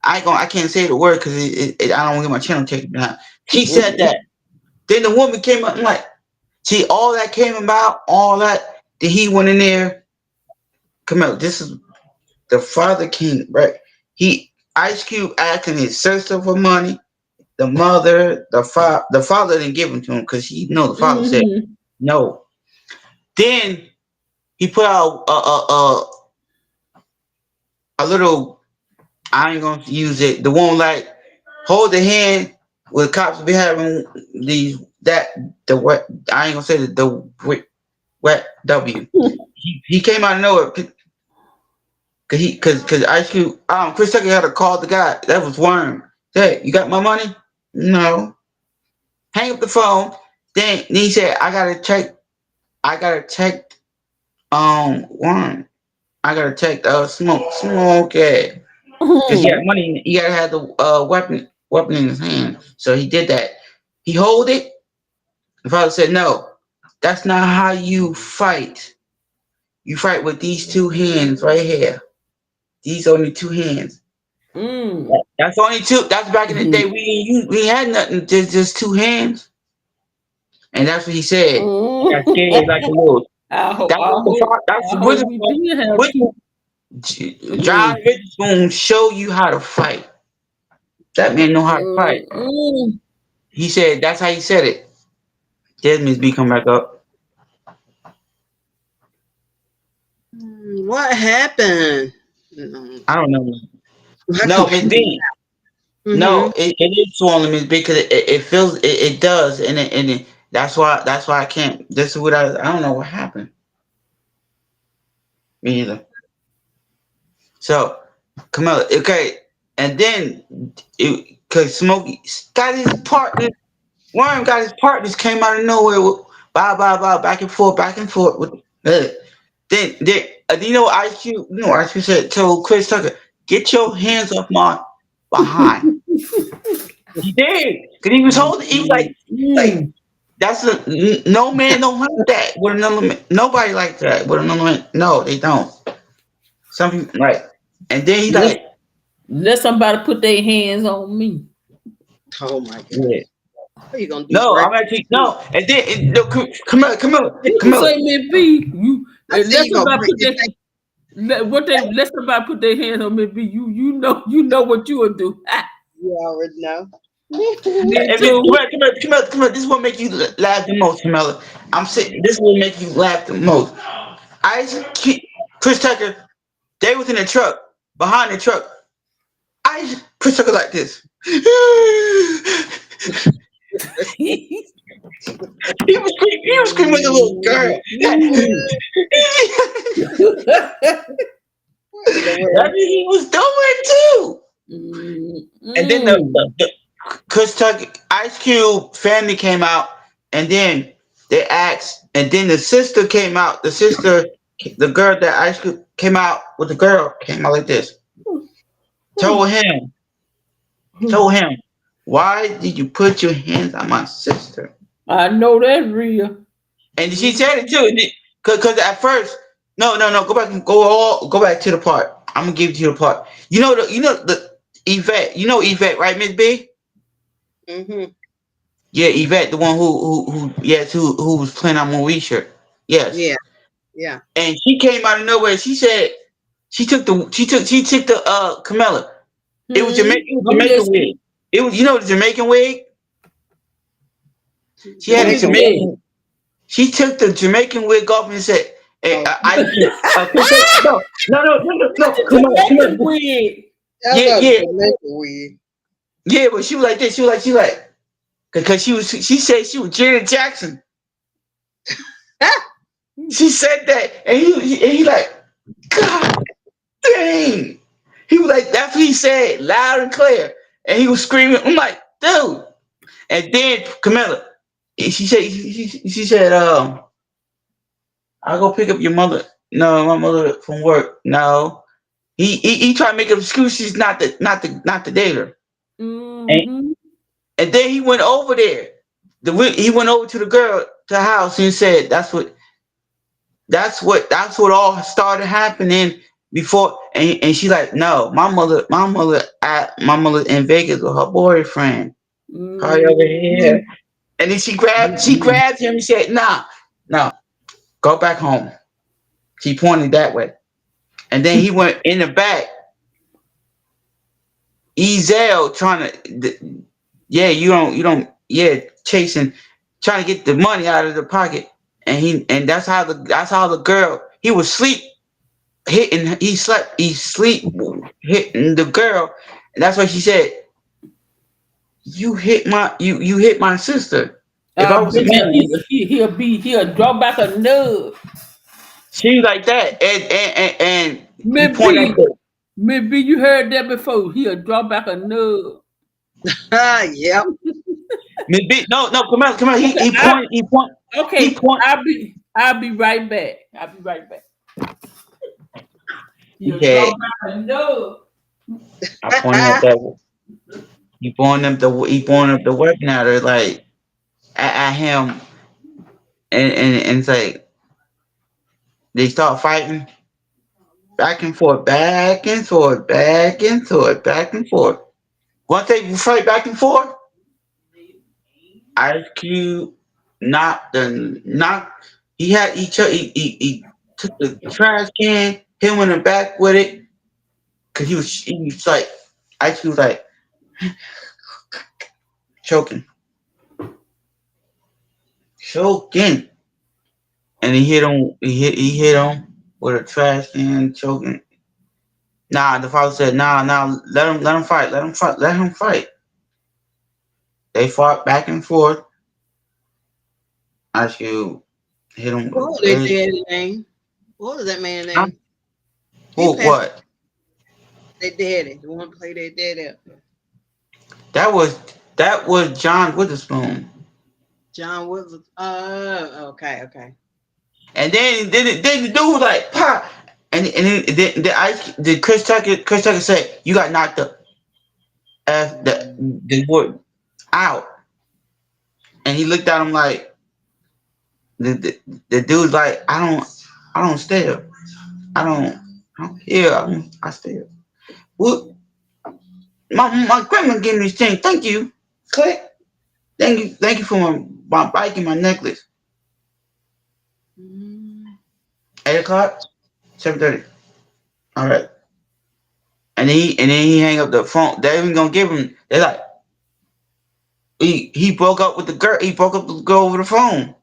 I can't say the word because I don't want to get my channel taken down. She said that. Then the woman came up and like, see all that came about, all that. Then he went in there. Come out. This is the father king, right? Ice Cube asking his sister for money. The mother, the father didn't give him to him because the father said no. Then he put out a little. I ain't gonna use it. The one like hold the hand where the cops be having these that the what I ain't gonna say wet W. He came out of nowhere because Ice Cube Chris Tucker had to call the guy that was Worm. Hey, you got my money? No. Hang up the phone. Then he said I gotta check Worm. I gotta check smoke yeah. Because he had money, he gotta have the weapon in his hand. So he did that. He hold it. The father said, "No, that's not how you fight. You fight with these two hands right here. These only two hands. That's only two. That's back in the day. We had nothing. Just two hands. And that's what he said. He got scared like a wolf. That's John Witherspoon show you how to fight. That man know how to fight. He said that's how he said it. Desmond's B come back up. What happened? I don't know. No, Miss B. No, it is swollen, Miss B, because it feels it does, and that's why I can't. This is what I don't know what happened. Me either. So, Camilla, okay, and then because Smokey got his partner, Worm got his partners came out of nowhere with bye, back and forth with. Then you know Ice Cube, Ice Cube said told Chris Tucker, get your hands off my behind. He did, cause he was holding. He was like that's no man don't like that with another man. Nobody like that with another man. No, they don't. Some people right, and then he like let somebody put their hands on me. Oh my God! yeah. What are you gonna do? No, I'm actually no, and then come on. You say me B. You I see let you gonna somebody break put this their let somebody put their hands on me B. You know what you will do. You already know. Me If too. come here. This is what make you laugh the most, Camilla. I'm saying this will make you laugh the most. Chris Tucker, they was in the truck, behind the truck. Chris Tucker like this. He was screaming like a little girl. What in the That's what world? he was doing too. And then the Chris Tucker, Ice Cube family came out, and then they asked, and then the sister came out. The sister, the girl that Ice Cube came out with, the girl came out like this. Told him, told him, why did you put your hands on my sister? I know that's real. And she said it too. Cause at first, no, go back and go back to the part. I'm gonna give you the part. You know the Yvette. You know Yvette, right, Miss B? Mm-hmm. Yeah, Yvette, the one who was playing on Moesha. Yes. Yeah. Yeah. And she came out of nowhere. She said she took the Camilla. It was I'm Jamaican listening. wig. It was, the Jamaican wig. She had What a she Jamaican said? way. Jamaican. She took the Jamaican wig off and said, hey, Oh, no, The come Jamaican on. wig. that's Yeah, a yeah, Jamaican way. yeah, but she was like this. She was like, because she said she was Janet Jackson. She said that, and he like, God dang. He was like, that's what he said, loud and clear. And he was screaming. I'm like, dude. And then Camilla, she said, I'll go pick up your mother. No, my mother from work. No. He tried to make up excuses not to date her. And Mm-hmm. and then he went over there. He went over to the girl to the house and said that's what all started happening before. And she like, no, my mother in Vegas with her boyfriend. Hi over Mm-hmm. here. And then she grabbed him and said, nah, no, go back home. She pointed that way. And then he went in the back. Ezel trying to, yeah, yeah, chasing, trying to get the money out of the pocket. And that's how the girl, he was sleep hitting, he sleep hitting the girl. And that's why she said, you hit my sister. If I I was a bet you man, he'll draw back a nub. she like that. And he pointed at Maybe, the, maybe you heard that before. He'll draw back a nub. Yep. no, come on. He Okay, he point he point he okay. point. I'll be right back. I'll be right back. He He'll draw said, back a nub. I pointed at that. He pointed up the weapon at her, like at him, and it's like they start fighting back and forth, back and forth, back and forth, back and forth. Once they fight back and forth, Ice Cube knocked. He took the trash can, hit him in the back with it, cause he was like, Ice Cube was like choking, choking, and he hit him with a trash can, choking. Nah, the father said, nah, let him fight, let him fight. They fought back and forth. Ice Cube hit him What with was a their big. daddy name? What was that man's Huh? name? He Who? passed What? their daddy. The one play their daddy out there. That was that was John Witherspoon. John Woods. Okay, okay. And then the dude was like, "Pop!" And then the Chris Tucker said, "You got knocked up as the word out." And he looked at him like the dude's like, "I don't stare. I don't hear. I stare. What? My grandma gave me this thing. Thank you. Click. Thank you for my bike and my necklace. Mm. 8 o'clock, 7:30. All right." And then he hang up the phone. They even gonna give him. They like he broke up with the girl. He broke up with the girl over the phone.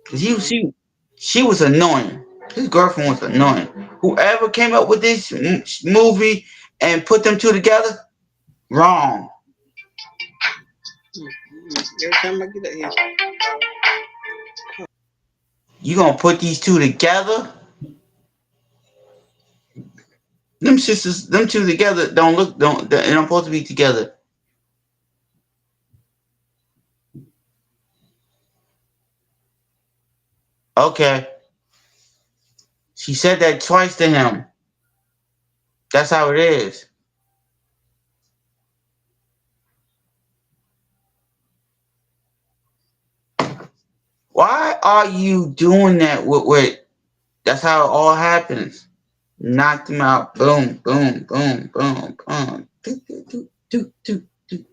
'Cause she was annoying. His girlfriend was annoying. Whoever came up with this movie and put them two together, wrong. Every time I get up here, You gonna put these two together? Them sisters, them two together they don't supposed to be together. Okay. She said that twice to him. That's how it is. Why are you doing that with that's how it all happens. Knocked him out. Boom, boom, boom, boom, boom. Do, do, do, do, do, do.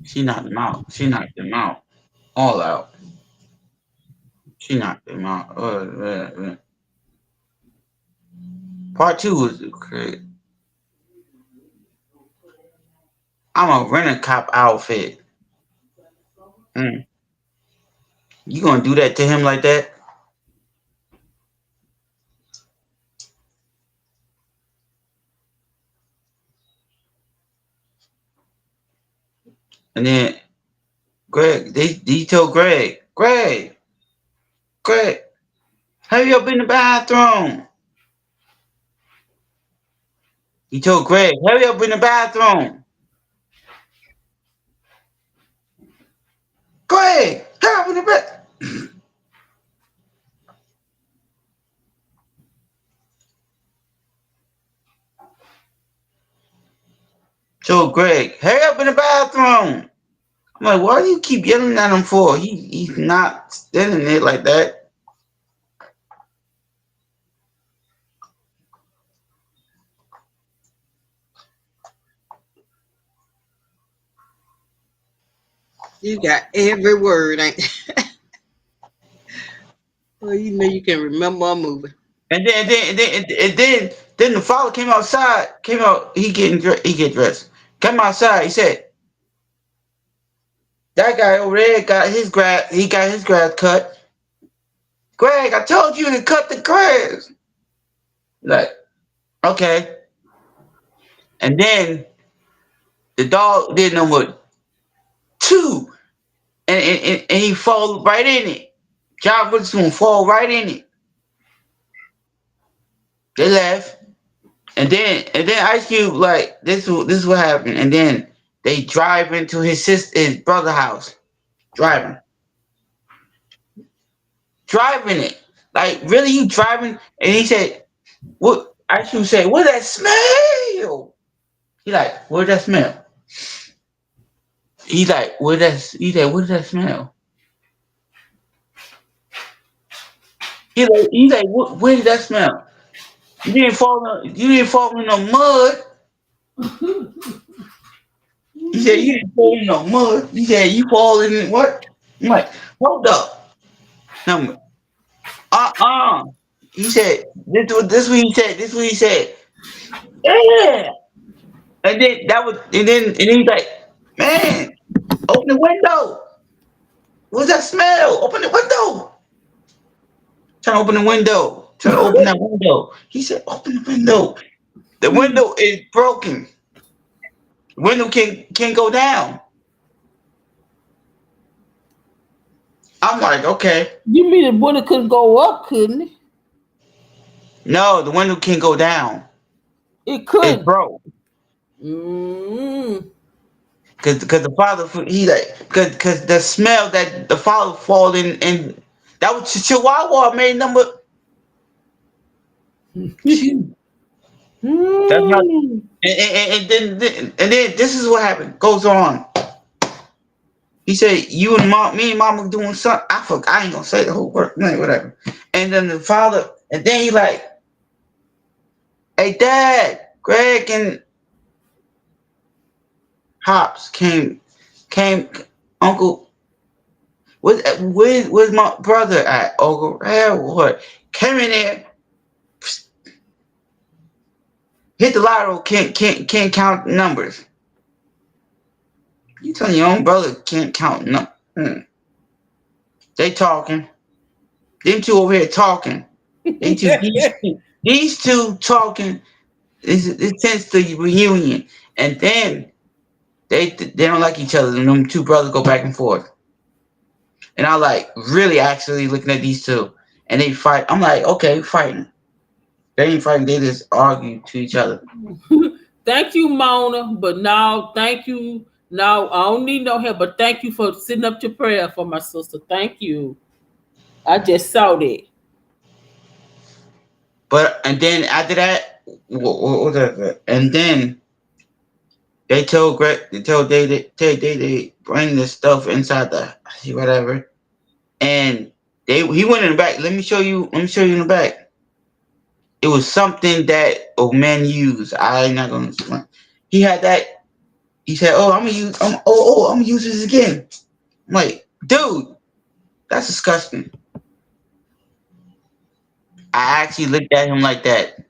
She knocked him out. She knocked him out. All out. She knocked him out. Part two was great. I'm a rent a cop outfit. Mm. You gonna do that to him like that? And then Greg, they told Greg, hurry up in the bathroom. He told Greg, hurry up in the bathroom. Greg, hurry up in the bathroom. Told Greg, hurry up in the bathroom. I'm like, why do you keep yelling at him for? He's not standing there like that. you got every word, ain't? Well, you know you can remember a movie. And then the father came outside. Came out. He get dressed. Came outside. He said, that guy over there got his grass. He got his grass cut. Greg, I told you to cut the grass. Like, okay. And then the dog did number two, and he fall right in it. John Witherspoon fall right in it. They left, and then Ice Cube like this is what happened, and then they drive into his brother house, driving, driving it. Like, really, you driving? And he said, "What?" Ice Cube said, "What that smell?" He like, "What that smell?" He's like, "What that?" He said, "What does that smell?" He like, "What? Where did that smell?" You didn't fall in no mud. He said, you didn't fall in no mud. He said, you fall in what? I'm like, hold up. No, uh-uh. He said, this what he said. This what he said. Yeah. And then he's like, man, open the window. What's that smell? Open the window. Trying to open the window. Trying to open that window. He said, open the window. The window is broken. The window can't go down. I'm like, okay. You mean the window couldn't go up, couldn't it? No, the window can't go down. It It's could. broke. Mm. Cause the father he like cause the smell that the father falling and that was Chihuahua made number two. That's how Mm. and then this is what happened. Goes on. He said, "You and mom, me and mom were doing something." I ain't gonna say the whole word. No, whatever. And then the father, and then he like, "Hey, Dad, Greg and Hops came, Uncle. Where's my brother at? Uncle Red what? Came in there hit the lotto, can't count numbers. You telling your own brother can't count numbers? They talking. Them two over here talking. These two talking. It tends to reunion, and then they don't like each other. And them two brothers go back and forth. And I like really actually looking at these two, and they fight. I'm like, okay, fighting. They ain't fighting. They just argue to each other. Thank you, Mona. But now, thank you. Now, I don't need no help, but thank you for sitting up to prayer for my sister. Thank you. I just saw that. But and then after that, what was that? And then they told Greg, they told they bring this stuff inside the whatever, and he went in the back. Let me show you. Let me show you in the back. It was something that men use. I'm not gonna explain. He had that. He said, "Oh, I'm gonna use. I'm gonna use this again." I'm like, dude, that's disgusting. I actually looked at him like that,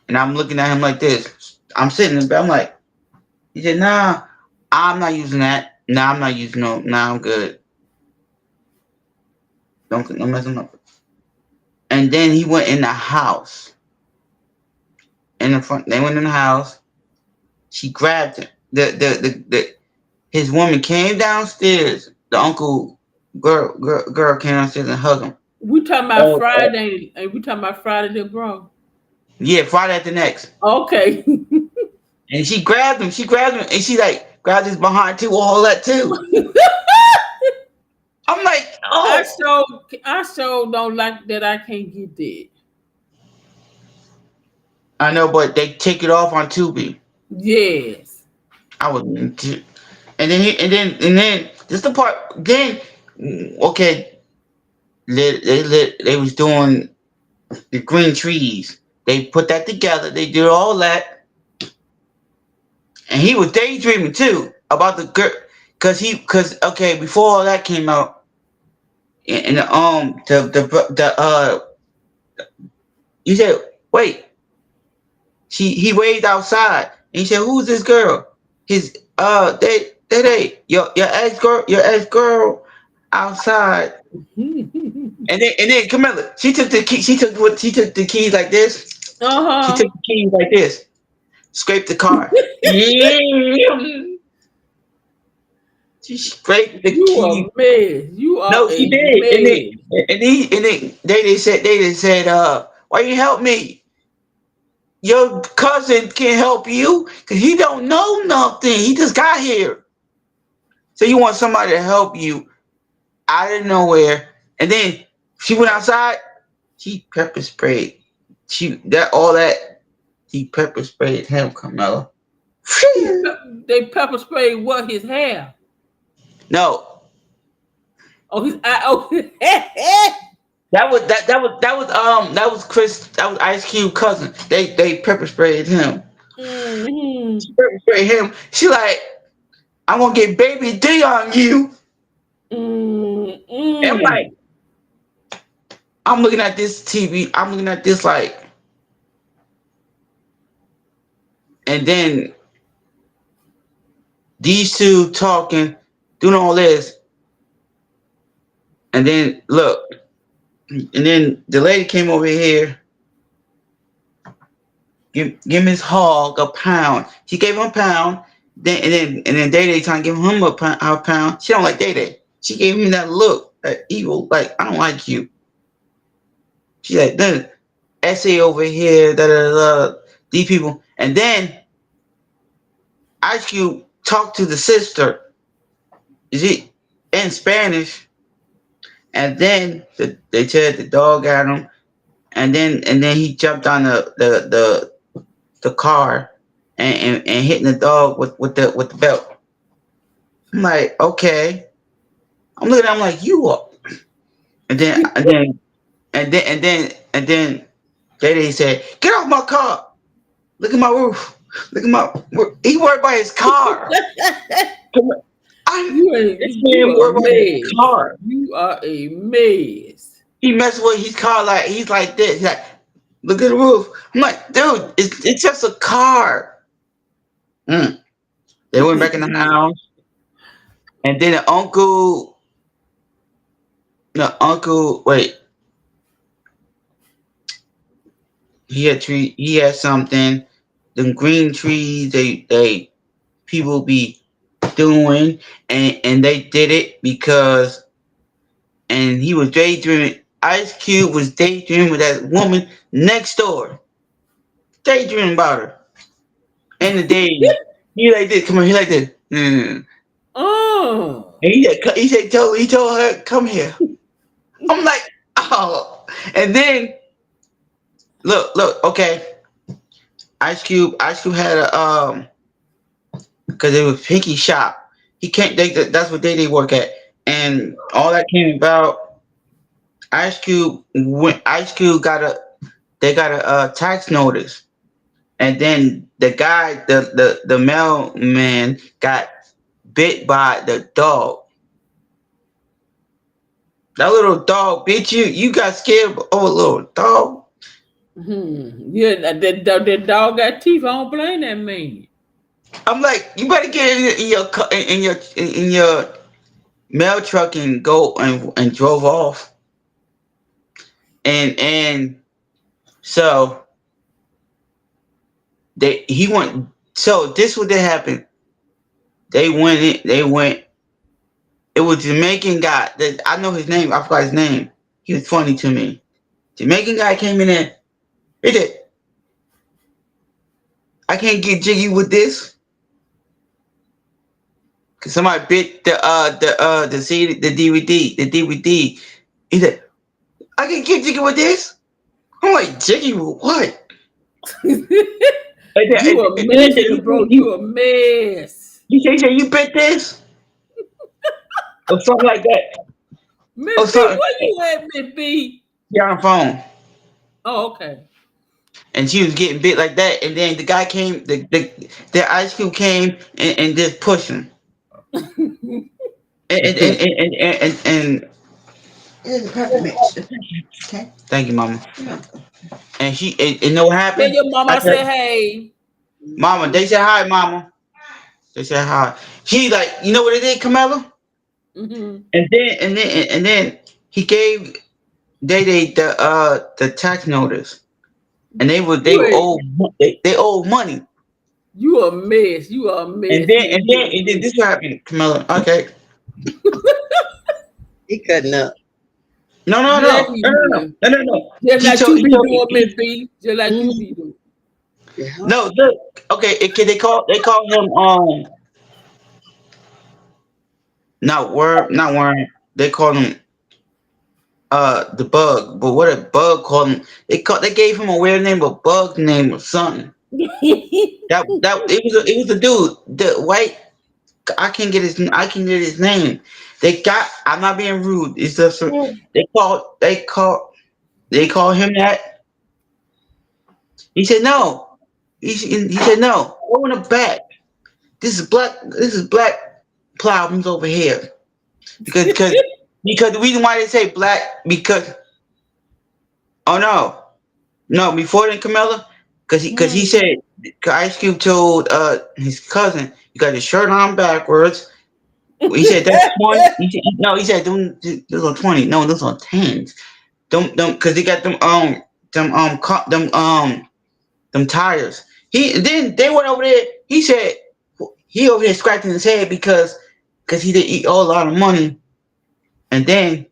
and I'm looking at him like this. I'm sitting in the bed. I'm like, he said, "Nah, I'm not using that. Nah, I'm not using no. Nah, I'm good. Don't mess him up." And then he went in the house. In the front, they went in the house. She grabbed him. His woman came downstairs. The uncle girl came downstairs and hugged him. We talking about Friday, and we talking about Friday the bro. Yeah, Friday at the next. Okay. And she grabbed him. She grabbed him, and she like grabbed his behind too, all that too. I'm like, oh. I so don't like that. I can't get that. I know, but they take it off on Tubi. Yes. I was, and then this the part. Then okay, they was doing the green trees. They put that together. They did all that, and he was daydreaming too about the girl, cause okay, before all that came out, and he said, wait, he waved outside, and he said, who's this girl? His they your ex girl outside. And then Camilla, she took the key. She took the keys like this. She took the keys like this. Scraped the car. She scraped the keys. You are mad. You are no, she did. mad. And then they said, why you help me? Your cousin can't help you because he don't know nothing. He just got here. So you want somebody to help you out of nowhere. And then she went outside. She pepper sprayed. She pepper sprayed him, Carmelo. They pepper sprayed what, his hair? No. Oh, his eye. Oh. That was Chris. That was Ice Cube cousin. They pepper sprayed him. Mm-hmm. She pepper sprayed him. She like, I'm gonna get baby D on you. Mm-hmm. And I'm like, I'm looking at this TV. I'm looking at this like, and then these two talking, doing all this, and then look, and then the lady came over here. Give Miss Hog a pound. She gave him a pound. Then Day Day trying to give him a pound. She don't like Day Day. She gave him that look, that evil, like I don't like you. She like then essay over here, these people, and then Ice Cube talked to the sister. Is it in Spanish? And then they said the dog got him, and then he jumped on the car and hitting the dog with the belt. I'm like, okay. I'm looking at him like you are. And then Daddy said, get off my car. Look at my roof. Look at my roof. He worried about his car. You are a mess. He messed with his car like he's like this. He's like, Look at the roof. I'm like, dude, it's just a car. Mm. They went back in the house, and then wait, he had something. The green trees, they people be doing, and they did it because, and he was daydreaming. Ice Cube was daydreaming with that woman next door, daydreaming about her. And the day he like this, come on, he like this. Oh. And he told her, come here. I'm like, oh. And then look, okay. Ice Cube had a because it was Pinky shop. He can't. That's what they work at, and all that came about. Ice Cube got a they got a tax notice, and then the guy, the mailman got bit by the dog. That little dog bit you. You got scared of a little dog. Yeah, that dog got teeth. I don't blame that man. I'm like, you better get in your mail truck and go and drove off. And so he went. So this what they happened. They went in. They went. It was Jamaican guy. That I know his name. I forgot his name. He was funny to me. Jamaican guy came in there. He said, "I can't get jiggy with this." Cause somebody bit the CD, the DVD. He said, "I can get jiggy with this." I'm like, "Jiggy with what?" And then, You a and then mess, bro. You a mess. he said, "You bit this?" Or something like that. Or Miss B, something. where you at, Miss B? Yeah, on the phone. Oh, okay. And she was getting bit like that. And then the guy came, the Ice Cube came and just pushed him. And Here's a peppermint. Okay. thank you, Mama. You're welcome. And and know what Tell happened? your I mama I said, said, hey. Mama, they said hi, Mama. They said hi. She like, you know what it did, Camilla? Mm-hmm. And then he gave they the tax notice, and they You ain't, owe they owe money. you a mess. You a And mess. then Yeah, and you then a and then mess. this happened, Camilla. Okay, He cutting up. no no Yeah, no no he no is. no no no. Just He like told you he be told doing, Miss B. Just like you Mm, be doing. yeah. no look. Okay, they call him not worm. They call him the bug. But what a bug called him? They gave him a weird name, a bug name or something. That it was a dude, the white. I can get his name. They got. I'm not being rude. It's just they call him that. He said no. He said no. Go in the back. This is black. This is black problems over here because the reason why they say black because oh no before then Camilla because he Mm. said Ice Cube told his cousin you got your shirt on backwards. He said that's 20. No, he said those are 20. No, those are tens. Them, because they got them tires. Then they went over there. He said he over there scratching his head because he did eat all a lot of money. And then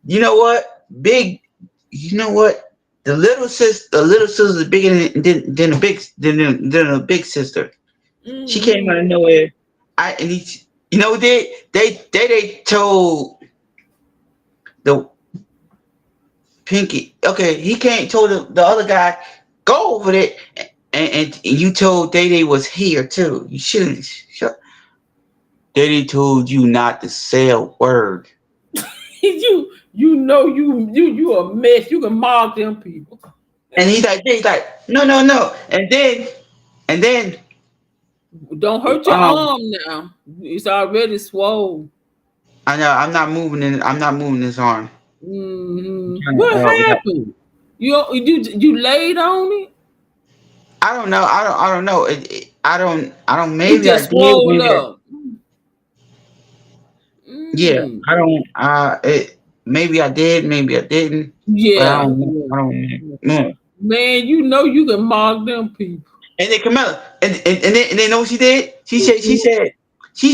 you know what? You know what? The little sister is bigger than the big than the big sister. She came out of Mm-hmm. nowhere. And you know they told the Pinky. Okay, he can't told the other guy go over there, and you told Day Day was here too. You shouldn't. Day Day told you not to say a word, You know you a mess. You can mock them people. and he's like no no no, and then Don't hurt your um arm now. It's already swole. I know I'm not moving in. I'm not moving this arm. What We got happened? You laid on it? I don't know. I don't know. I don't. It Maybe I just did. swole Maybe I, up. yeah. Mm. I don't. Maybe I did. Maybe I didn't. But I Yeah, don't know. yeah. I don't know. Man, you know you can mark them people. And then Camilla, and then know what she did? She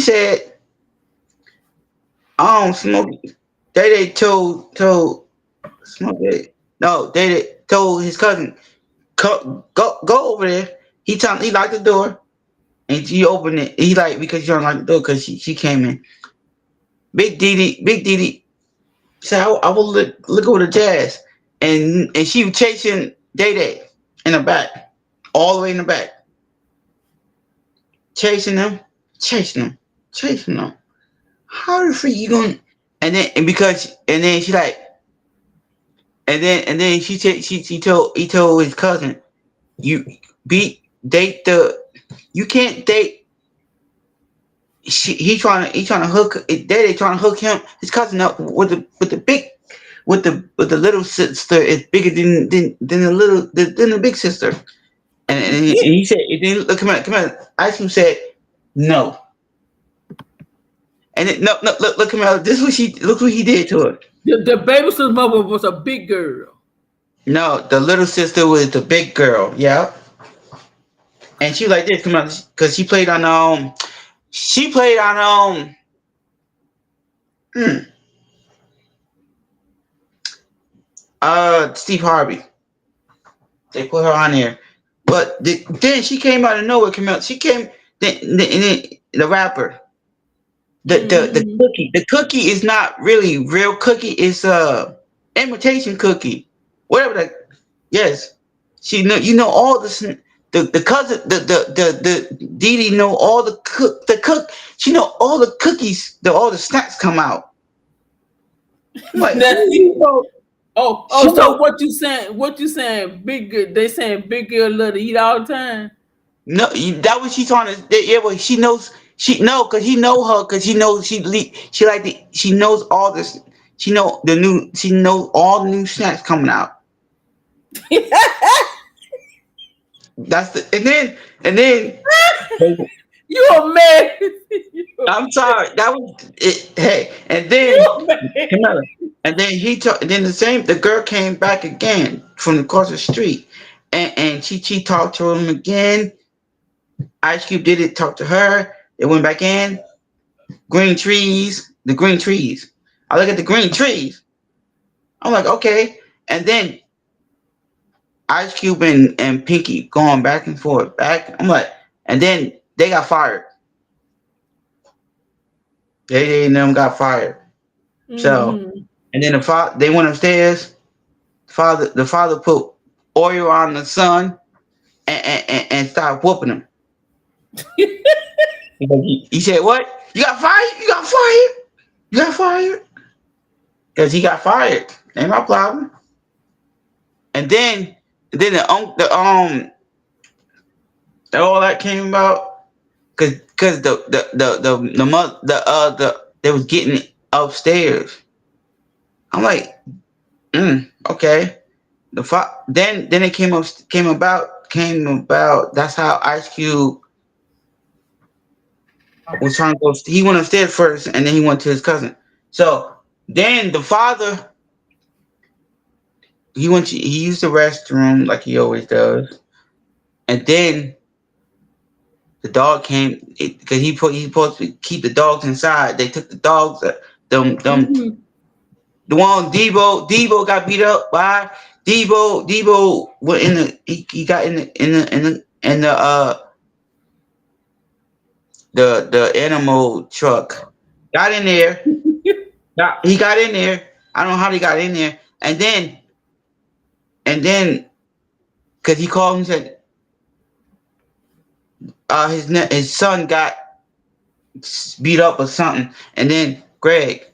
said, Smoke. They told Smoke. No, they told his cousin, go over there. He locked the door and she opened it. He like because you don't like the door because she came in. Big Didi said, I will look over the jazz, and she was chasing Day Day in the back, all the way in the back, chasing him, chasing him, chasing him. How the freak you going? And then she like and then he told his cousin, you date the you can't date. He trying to hook they trying to hook his cousin up with the big with the little sister is bigger than the big sister. And he said, and then look, come on. Ice Cube said no. And no, look, come on. Look what he did to her. The babysitter's mother was a big girl. No, the little sister was the big girl. Yeah, and she was like this. Come on, because she played on hmm, Steve Harvey. They put her on there, but then she came out of nowhere. Camille, she came. Then the rapper, Mm-hmm. the cookie is not really real cookie. It's imitation cookie. Whatever that. Yes, she know. You know all the cousin the Dee know all the cook. She know all the cookies. All the snacks come out. I'm like Now, who you know? She So know. what you saying? What you saying? Big girl. They saying big girl love to eat all the time. No, that was she trying to. Yeah, but she knows. She know because he know her because she knows she like she knows all this. She know the new. She knows all the new snacks coming out. That's the and then You a man. I'm sorry. That was it. Hey, and You then a man. Camilla, and then and then the girl came back again from across the street, and she talked to him again. Ice Cube did it. Talk to her. They went back in. Green trees. The green trees. I look at the green trees. I'm like, okay. And then Ice Cube and Pinky going back and forth, back. I'm like, and then they got fired. They and them got fired. So, Mm-hmm. and then they went upstairs. The father put oil on the son and started whooping him. He said, "What? You got fired? You got fired? You got fired?" Because he got fired. Ain't my problem. And then all that came about because the mother they was getting upstairs. I'm like, okay. Then it came about. That's how Ice Cube was trying to go. He went upstairs first, and then he went to his cousin. So then the father he used the restroom like he always does, and then the dog came because he supposed to keep the dogs inside. They took the dogs. Them Mm-hmm. the one Debo got beat up by Debo went in he got in the animal truck. Got in there. He got in there. I don't know how he got in there. And then because he called and said his son got beat up or something. And then Greg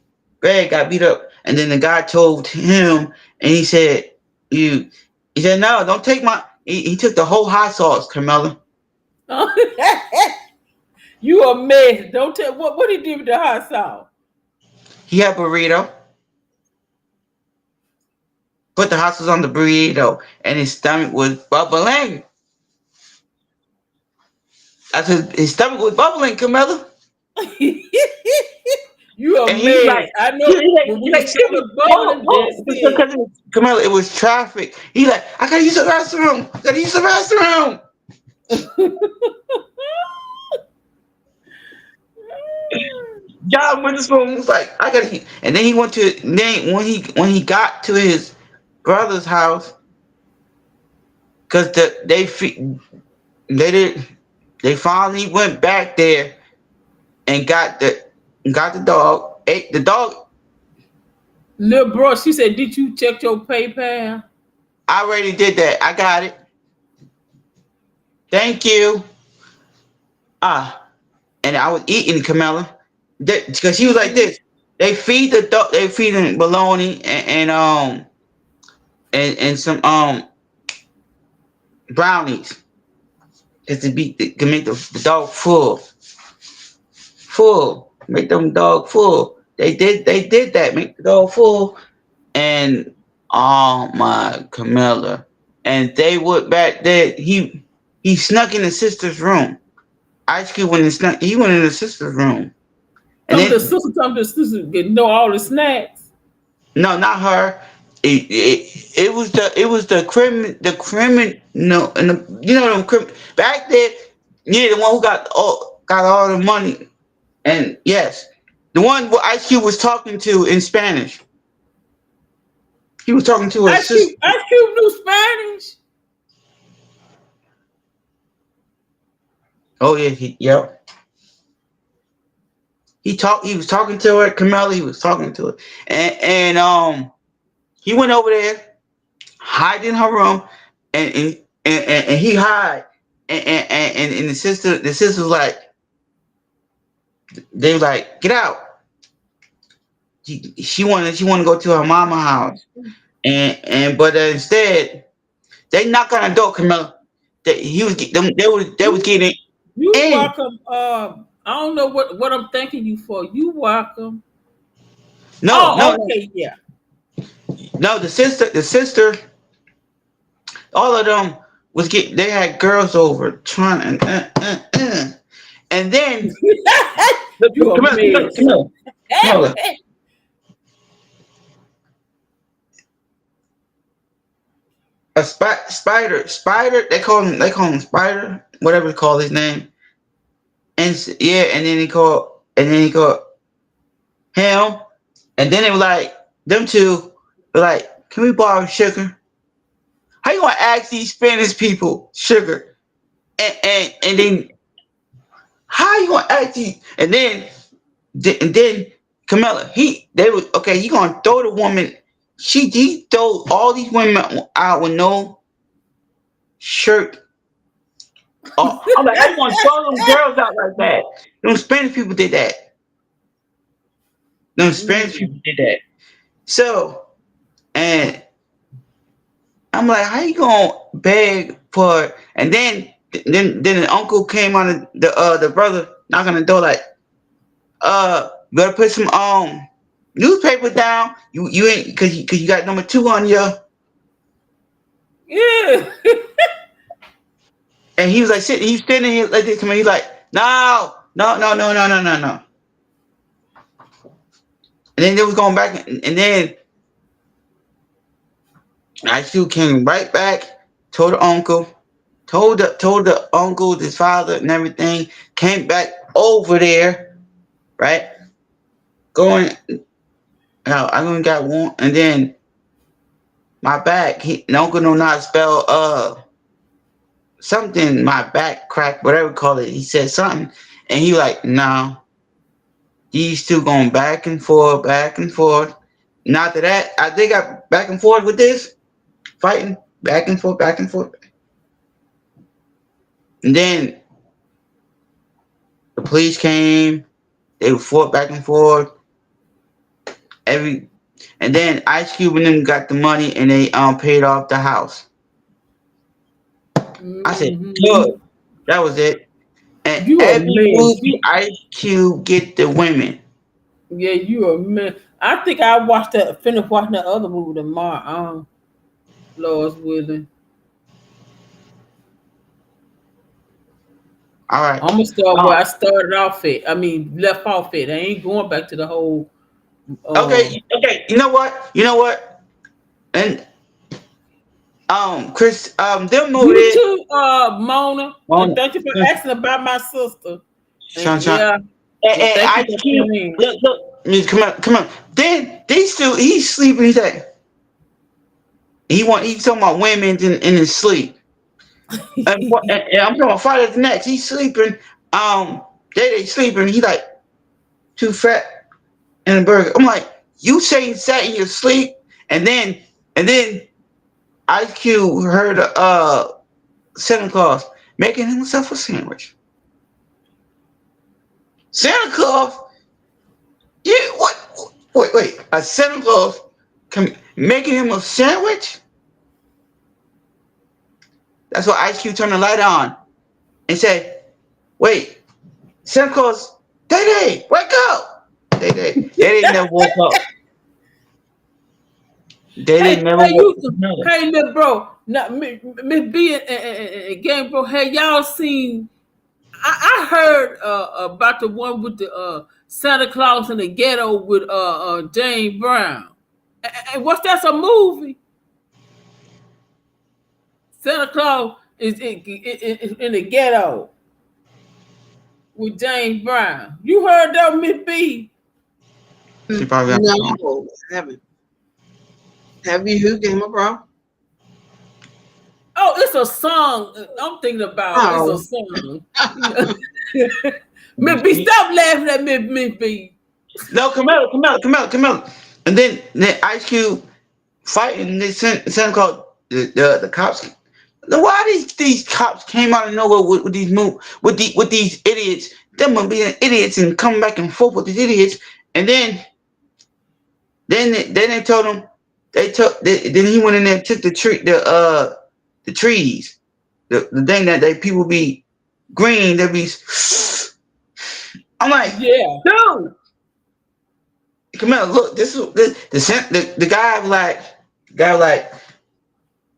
got beat up. And then the guy told him, and he said, "You." He said, "No, don't take my." He took the whole hot sauce, Carmella. You a mess. Don't tell what he did with the hot sauce. He had burrito. put the hot sauce on the burrito, and his stomach was bubbling. I said his stomach was bubbling, Camilla. You a And he's like, mess. I know when your excuse me, stomach bubbling, that's it. because Camilla, it was traffic. He's like, I gotta use the restroom. I gotta use the restroom. John Witherspoon was like, I gotta, and then he went to, then when he got to his brother's house, cause they did, they finally went back there and got the dog. Ate the dog. Little bro, she said, did you check your PayPal? I already did that. I got it. Thank you. Ah, and I was eating Camilla, because she was like this. They feed the dog. They feed him bologna and some brownies, just to make the dog full, make them dog full. They did that, make the dog full, and oh my Camilla, and they went back there. He snuck in his sister's room. Ice Cube went and snuck. He went in his sister's room, and Come to then sister, come to sister, get know all the snacks. no, not her. It was the criminal, and them back there. Yeah, the one who got all the money. And yes, the one where Ice Cube was talking to in Spanish. He was talking to his sister. Ice Cube knew Spanish. Oh yeah, yep. He was talking to her, Camilla. He was talking to her, and he went over there, hid in her room, and he hide, and the sister was like, they was like, get out. She wanted to go to her mama house, but instead they knocked on the door, Camilla. They was getting You in. welcome. I don't know what I'm thanking you for. You welcome. No, Oh, no, okay, yeah. no. The sister, all of them was getting. They had girls over trying and then look, You a come here, come here, mess. come here. Come here, look. A spider. They call him Spider, whatever they call his name. Yeah, and then he called him, and then it was like them two were like, "Can we borrow sugar?" How you gonna ask these Spanish people sugar? And then how you gonna ask these? And then Camilla, they was okay. You gonna throw the woman? He throw all these women out with no shirt. Oh, I'm like, how you gonna throw them girls out like that? Them Spanish people did that. Them Spanish Mm. people did that. So, and I'm like, how you gonna beg for? And then the uncle came on the brother knocking on the door like, you better put some newspaper down. You ain't because you got number two on you. Yeah. And he was like he's sitting here like this to me. He's like, no, no, no, no, no, no, no, no. And then they was going back, and then I still came right back, told the uncle, told the uncle, his father, and everything. Came back over there, right? Going, I only got one, and then my back. The uncle know not spell something. My back crack, whatever you call it. He said something, and he like, no. These two going back and forth, back and forth. And after that, they got back and forth with this, fighting back and forth, back and forth. And then the police came. They fought back and forth. And then Ice Cube and them got the money, and they paid off the house. I said, Mm-hmm. good. That was it. And You a every mess. movie, Ice Cube get the women. Yeah, you a mess. I think I watched that. Finish watching that other movie tomorrow. Lord's willing. All I'm right. gonna start where Um, I started off at. I mean, left off at. I ain't going back to the whole. okay. Okay. You know what? You know what? And Chris, them over You there. too, Mona, and Mona, thank you for asking about my sister. And Sunshine. yeah, and And thank you I for keep playing. look. Come on, come on. Then they still he's sleeping. He's like he's talking about women in his sleep. And I'm talking about Friday the next. He's sleeping. Um, they sleeping. He like too fat and a burger. I'm like, you saying sat in your sleep, and then Ice Cube heard Santa Claus making himself a sandwich. Santa Claus, yeah, what? Wait, a Santa Claus making him a sandwich? That's why Ice Cube turned the light on and said, "Wait, Santa Claus, Day, wake up!" They didn't never woke up. They Hey, didn't never hey, woke you, up. No. hey, little bro, now, Miss B and Game Bro, hey, y'all seen? I heard about the one with the Santa Claus in the ghetto with James Brown. And what's that's a movie? Santa Claus is in the ghetto with James Brown. You heard that, Miss B? She probably on the phone. No, I haven't. Have you? Who came across? Oh, it's a song. I'm thinking about it's a Oh, song. Miss B, stop laughing at me, Miss B. No, come out. And then Ice Cube fighting this Santa Claus. The cops. Why these cops came out of nowhere with these with these idiots? Them being idiots and coming back and forth with these idiots, and then they told him then he went in there and took the trees the thing that they people be green they be. I'm like, Yeah. dude, come on, look, the guy was like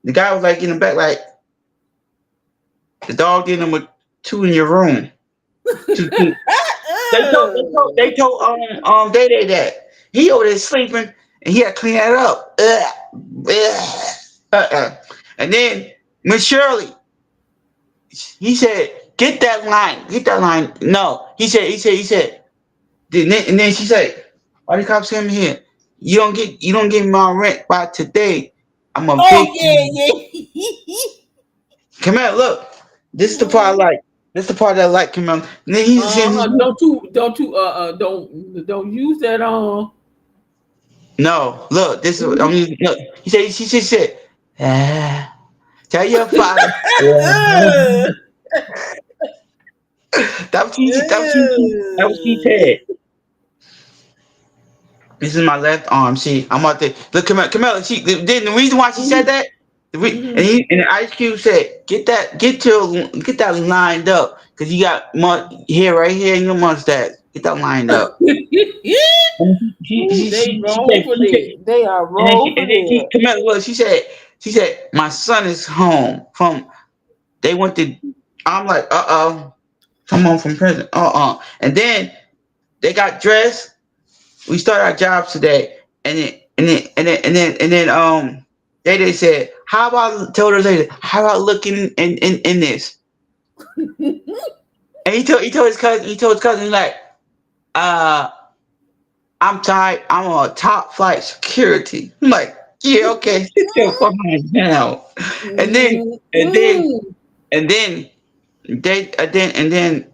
the guy was like in the back like the dog did number two in your room. Two. They told Day that he over there sleeping and he had to clean that up. And then Miss Shirley, he said, get that line. No, he said. And then she said, why the cops came here? You don't get my rent by today. I'm a Oh big yeah, yeah. come here, look. This is the part I like. This is the part that I like. Come on. And then he's saying, Don't use that on. no, look, this is I mean look. She said, ah, tell your father. That was she said. This is my left arm. See, I'm out there. Look, Camilla. The reason why she said that, and Ice Cube said, get that lined up, cause you got hair right here in your mustache. Get that lined up. And They wrong for that. They are wrong for and then that. Camilla, look, she said, my son is home from. They went to. I'm like, come home from prison. And then they got dressed. We started our jobs today, and then they said, how about told us how about looking in this? And he told his cousin, he's like, uh, I'm tired. I'm on top flight security. I'm like, yeah, okay, sit your fucking down. And then and then Mm. and then and then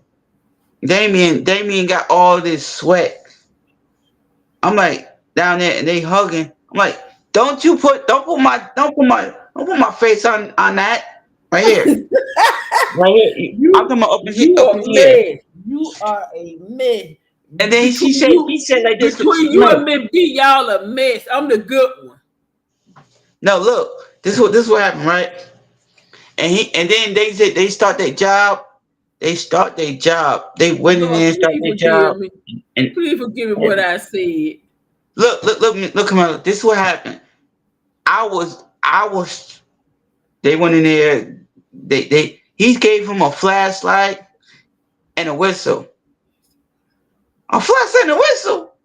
Damien got all this sweat. I'm like down there and they hugging. I'm like, don't put my face on that right here. Right here. I'm talking about You up a in here. mess. You are a mess. And then he said like this. Between you No, and me, B, y'all a mess. I'm the good one. no, look. This is what happened, right? And then they said they start their job. They start their job. They went in Lord, there and start please their forgive job. me. And, Please forgive me what and I said. look, come on. This is what happened. I was. They went in there. He gave him a flashlight and a whistle. A flashlight and a whistle.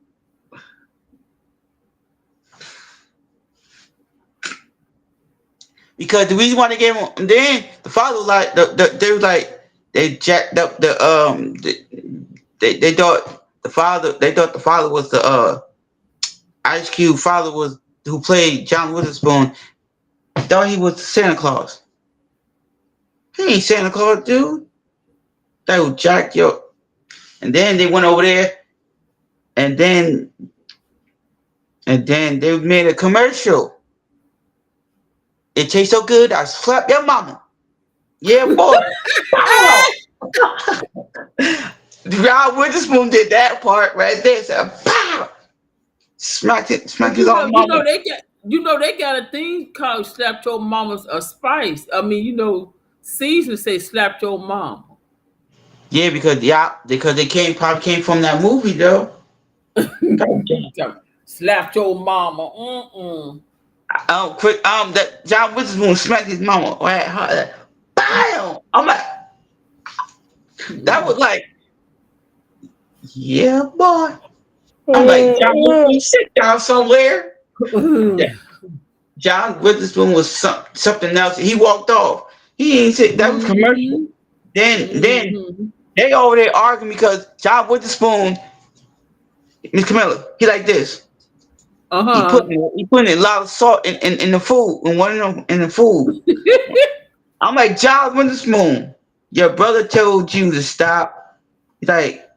Because the reason why they gave him, and then the father was like, they was like, they jacked up they thought the father was the Ice Cube father was who played John Witherspoon. Thought he was Santa Claus. He ain't Santa Claus, dude. That was jacked up. And then they went over there, and then they made a commercial. It tastes so good, I slap your mama. Yeah, boy. Wow. John Witherspoon did that part right there. So, pow! Smacked his own mama. They got a thing called slap your mama's a spice. I mean, season say slap your mama. Yeah, because they probably came from that movie though. Slap your mama. Mm-mm. Quick, that John Witherspoon smacked his mama right hard. Bam! I'm like, that was like, yeah, boy. I'm like, John Witherspoon, sit down somewhere. Yeah. John Witherspoon was something else. He walked off. He ain't sit. That was commercial. Then they over there arguing because John Witherspoon, Miss Camilla, he like this. He putting a lot of salt in the food, and one of them in the food. I'm like, John Witherspoon, your brother told you to stop. He's like,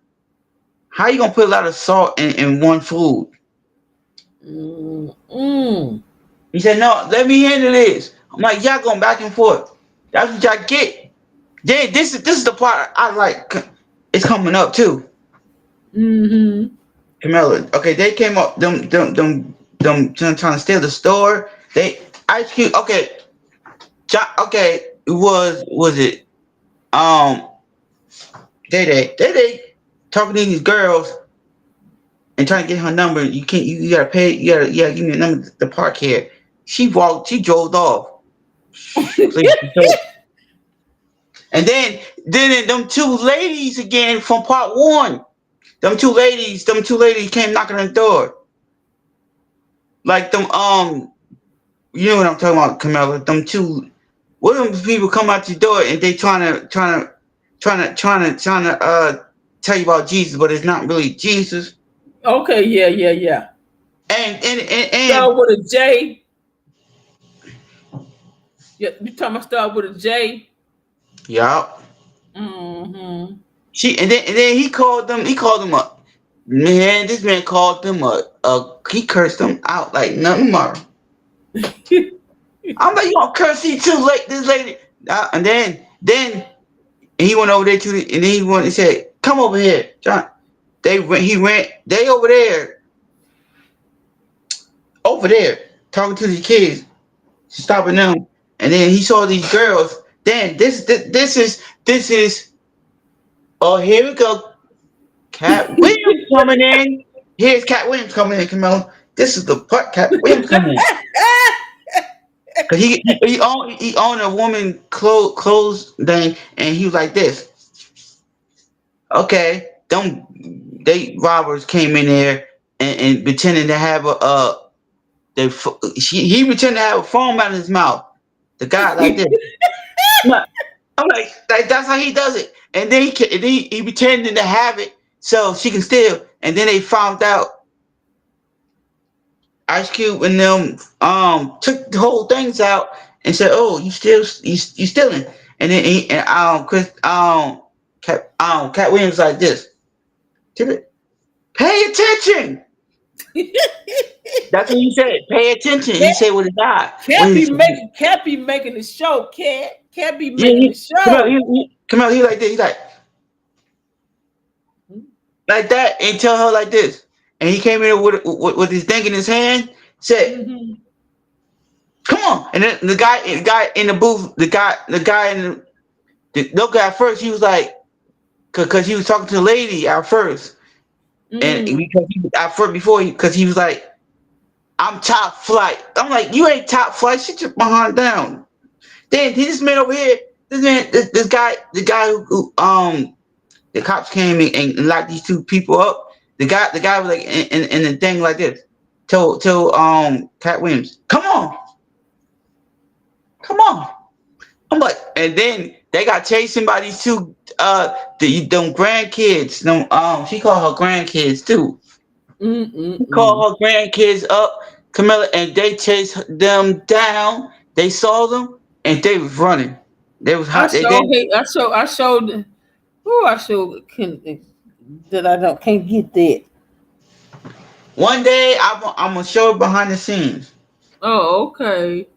how you gonna put a lot of salt in one food? He said, no, let me handle this. I'm like, y'all going back and forth. That's what y'all get. Then this is the part I like. It's coming up too. Camilla. Okay, they came up them trying to steal the store. They Ice Cube. Okay, was it Day talking to these girls and trying to get her number. You can't. You gotta pay. You gotta give me a number to park here. She drove off. And then them two ladies again from part one. Them two ladies came knocking on the door. Like them you know what I'm talking about, Camilla. Them two them people come out the door and they trying to tell you about Jesus, but it's not really Jesus. Okay, yeah. And start with a J. Yeah, you talking about start with a J? Yup. And then he called them up. Man, this man called them he cursed them out like nothing more. I'm like, you gonna curse this lady? And then he went over there and then he went and said, come over here, John. They over there talking to the kids, stopping them, and then he saw these girls. Then this is oh, here we go. Cat Williams coming in. Here's Cat Williams coming in. Come on, this is the part. Cat Williams coming in. Cause he owned a woman clothes thing, and he was like this. Okay, they robbers came in there and pretending to have he pretended to have a foam out of his mouth. The guy like this. I'm like that's how he does it. And then he pretended to have it so she can steal. And then they found out Ice Cube and them took the whole things out and said, "Oh, you stealing." And then Cat Williams like this. Pay attention. That's what he said. Pay attention. He said with his eye. Cat be making the show. Cat be making the show. Come out. He like this. He's like that, and tell her like this. And he came in with his thing in his hand. Said, "Come on!" And then the guy in the booth, the guy in the little guy first. He was like, because he was talking to the lady at first, and because he was at first before because he was like, I'm top flight. I'm like, you ain't top flight. Sit your behind down. Then this man over here, this guy, the guy who the cops came and locked these two people up. The guy was like in the thing like this. Told Cat Williams, come on. I'm like, and then they got chasing by these two them grandkids. She called her grandkids too. She Mm-mm-mm. called her grandkids up, Camilla, and they chased them down. They saw them and they was running. They was I hot. They showed then hate. I showed. Who I showed can that I don't can't get that. one day I'm gonna show it behind the scenes. Oh, okay.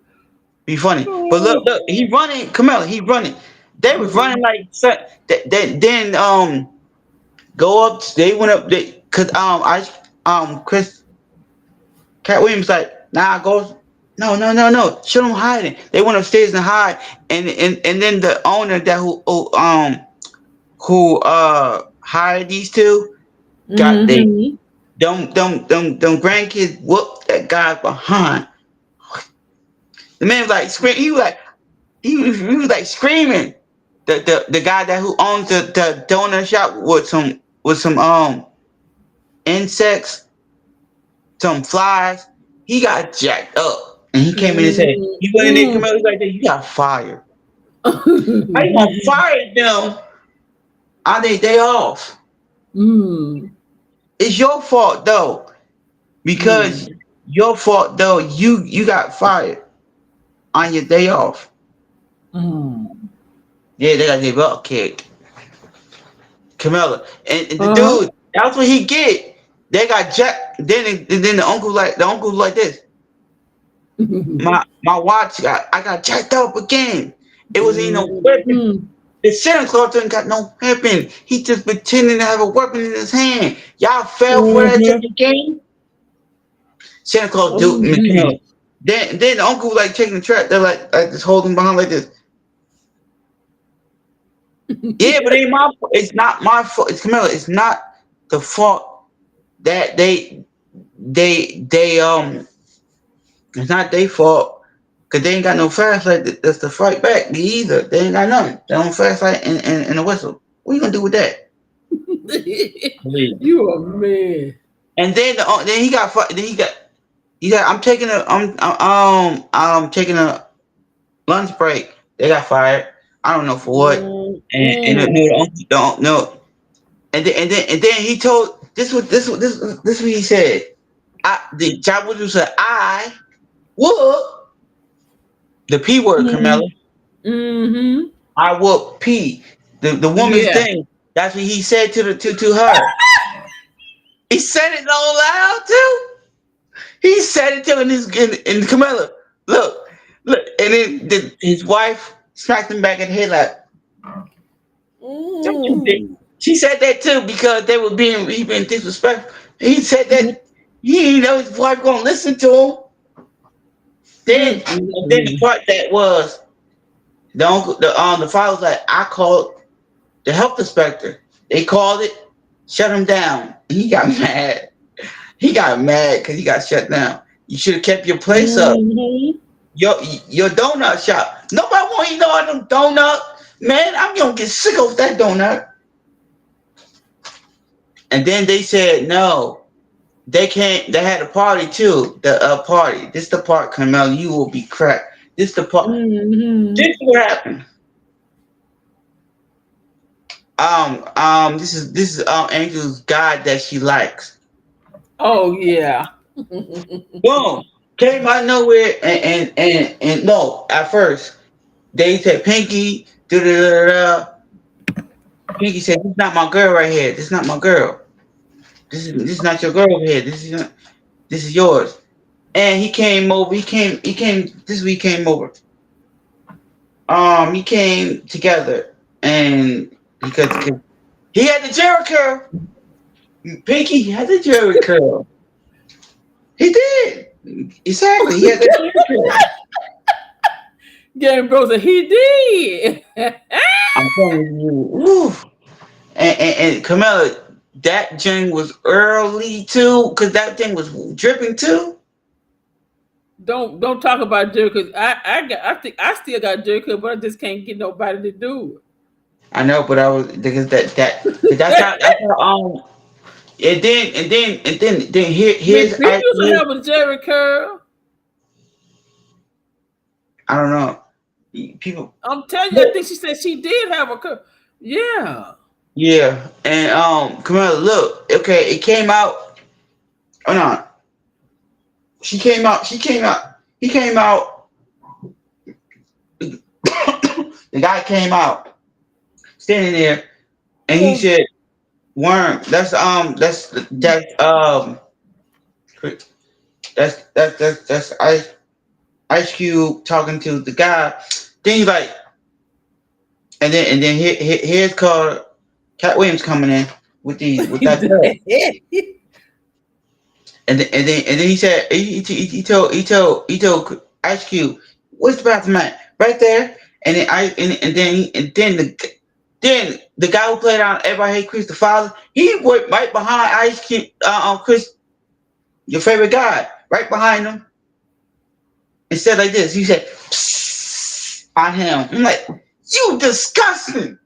Be funny. But Oh. look, he running, Camilla, he running. They was running Mm. like then go up. They went up. Cause Chris Cat Williams like go. No. Show them hiding. They went upstairs and hide. And then the owner that who hired these two got they Mm-hmm. them grandkids whooped that guy behind. The man was like scream. He was like screaming. The guy that who owns the donut shop with some insects, some flies. He got jacked up, and he came in and said he went in there. Come out, he was like, "You got fired. How you gonna Mm. fire them on their day off? Mm. It's your fault though, because Mm. your fault though. You got fired on your day off. Mm. Yeah, they got their butt kicked." Camilla. And the Uh-huh. dude, that's what he get. They got jack. Then the uncle like this. My watch I got jacked up again. It wasn't even no weapon. Mm. The Santa Claus didn't got no weapon. He just pretending to have a weapon in his hand. Y'all fell for that Mhm. just again. Santa Claus do Mhm. Camilla. Then the uncle was like taking the trap. They're like just holding behind like this. Yeah, but it ain't my fault. It's not my fault. It's Camilla. It's not the fault that they it's not their fault because they ain't got no flashlight that's to fight back either. They ain't got nothing. They don't flashlight and a whistle. What you gonna do with that? Please. You a man. And then he got then he got I'm taking a lunch break. They got fired. I don't know for what. And no, Mm-mm. the uncle don't know. And then he told this what he said. The job was said I would the P word, Carmela. Mm-hmm. I whoop P. The woman's Yeah. thing. That's what he said to her. He said it all loud too. He said it to her in Camilla. Look, and then his wife smacked him back in the head like, "Don't you dare." Mm. She said that too because he been disrespectful. He said that he didn't know his wife gonna listen to him. Then the Mm-mm. part that was the father was like, I called the health inspector. They called it, shut him down. He got mad. He got mad because he got shut down. You should have kept your place up. Mm-hmm. Your your donut shop. Nobody want to eat all them donut. Man, I'm gonna get sick of that donut. And then they said no. They can't. They had a party too. The party. This the part, Carmel. You will be cracked. This the part. This Mm-hmm. is what happened. This is Angel's God that she likes. Oh yeah. Boom. Came out of nowhere and no, at first they said Pinky, da da da da. Pinky said, "This is not my girl right here. This is not my girl. This is not your girl over here. This is yours." And he came over. He came. This week came over. He came together and because he had the Jericho. Pinky had the Jericho. He did exactly. He had the Jericho. Game Bro said he did. I'm telling you, woo. And Camilla, that thing was early too, because that thing was dripping too. don't talk about Jerry because I think I still got Jerry but I just can't get nobody to do I know, but I was because cause that's how and then Miss here's B used to have a Jerry curl. I don't know people. I'm telling you, I think she said she did have a curl. Yeah. Yeah, and come on, look. Okay, it came out. Oh no, she came out. She came out. He came out. The guy came out, standing there, and he Oh. said, "Worm." That's Ice Cube talking to the guy. Then he's like, and then here's called Cat Williams coming in with that belt. And then he said he told Ice Cube, "What's the bathroom at? Right there." And then the guy who played on Everybody Hate Chris the Father, he went right behind Ice Cube, Chris, your favorite guy, right behind him, and said like this. He said, "Psst," on him. I'm like, "You disgusting!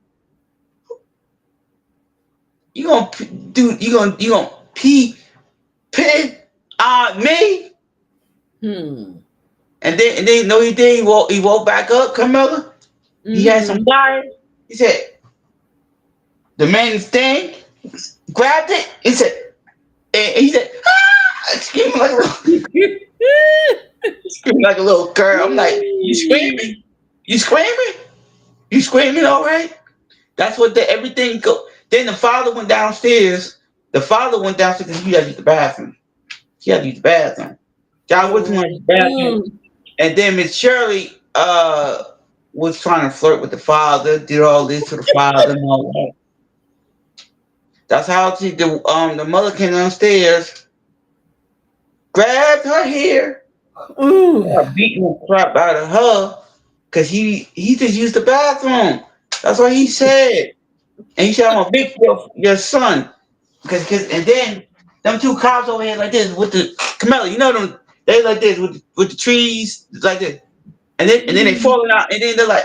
You gonna pee on me?" Hmm. And then no, he did. He woke back up, Carmella. He had some Mm-hmm. fire. He said the man's thing, grabbed it. He said, and he said, ah, screaming like a little girl. I'm like, you screaming? You screaming? You screaming? All right. That's what everything go. Then the father went downstairs. The father went downstairs because he had to use the bathroom. He had to use the bathroom. John went to the bathroom, Mm-hmm. and then Miss Shirley was trying to flirt with the father, did all this to the father and all that. That's how the mother came downstairs, grabbed her hair, Ooh. started beating the crap out of her, cause he just used the bathroom. That's what he said. And he said, "I'm a big your son." Cause and then them two cops over here like this with the Camilla, you know them they like this with the trees like this. And then they Mm-hmm. falling out and then they're like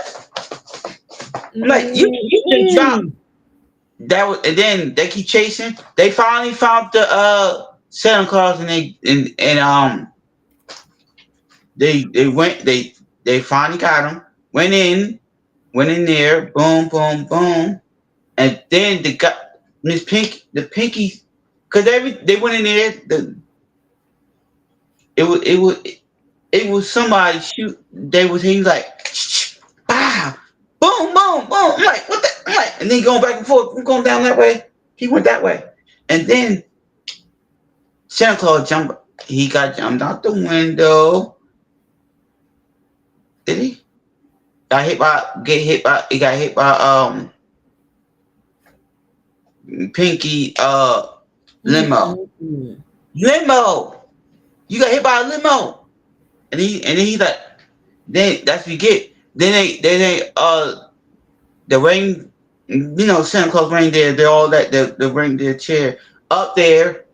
I'm like, you just dropped Mm-hmm. that was and then they keep chasing. They finally found the Santa Claus and they went they finally got him. Went in there, boom, boom, boom. And then the guy Miss Pink the Pinky because they went in there it was it was it was somebody shoot. He was like, shh, ah, boom, boom, boom. I'm like, what the? I'm like, and then going back and forth. I'm going down that way. He went that way, and then Santa Claus jumped. He got jumped out the window. Did he? He got hit by Pinky limo. Mm-hmm. Limo. You got hit by a limo. And then he's like, then that's what you get. Then they the rain, Santa Claus reindeer, they're all that the reindeer chair up there.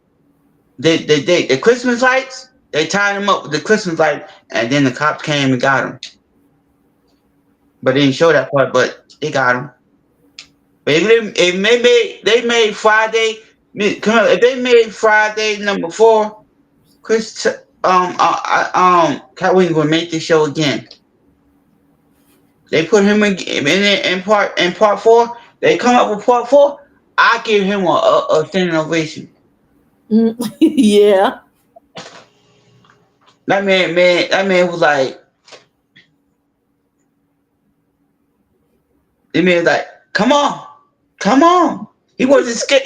The Christmas lights, they tied him up with the Christmas light, and then the cops came and got him. But they didn't show that part, but they got him. But if they made Friday, come on, if they made Friday number 4, Chris, Cat Williams would make this show again. They put him in part 4. They come up with part 4. I give him a standing ovation. Yeah. That man was like, come on, come on. He wasn't scared.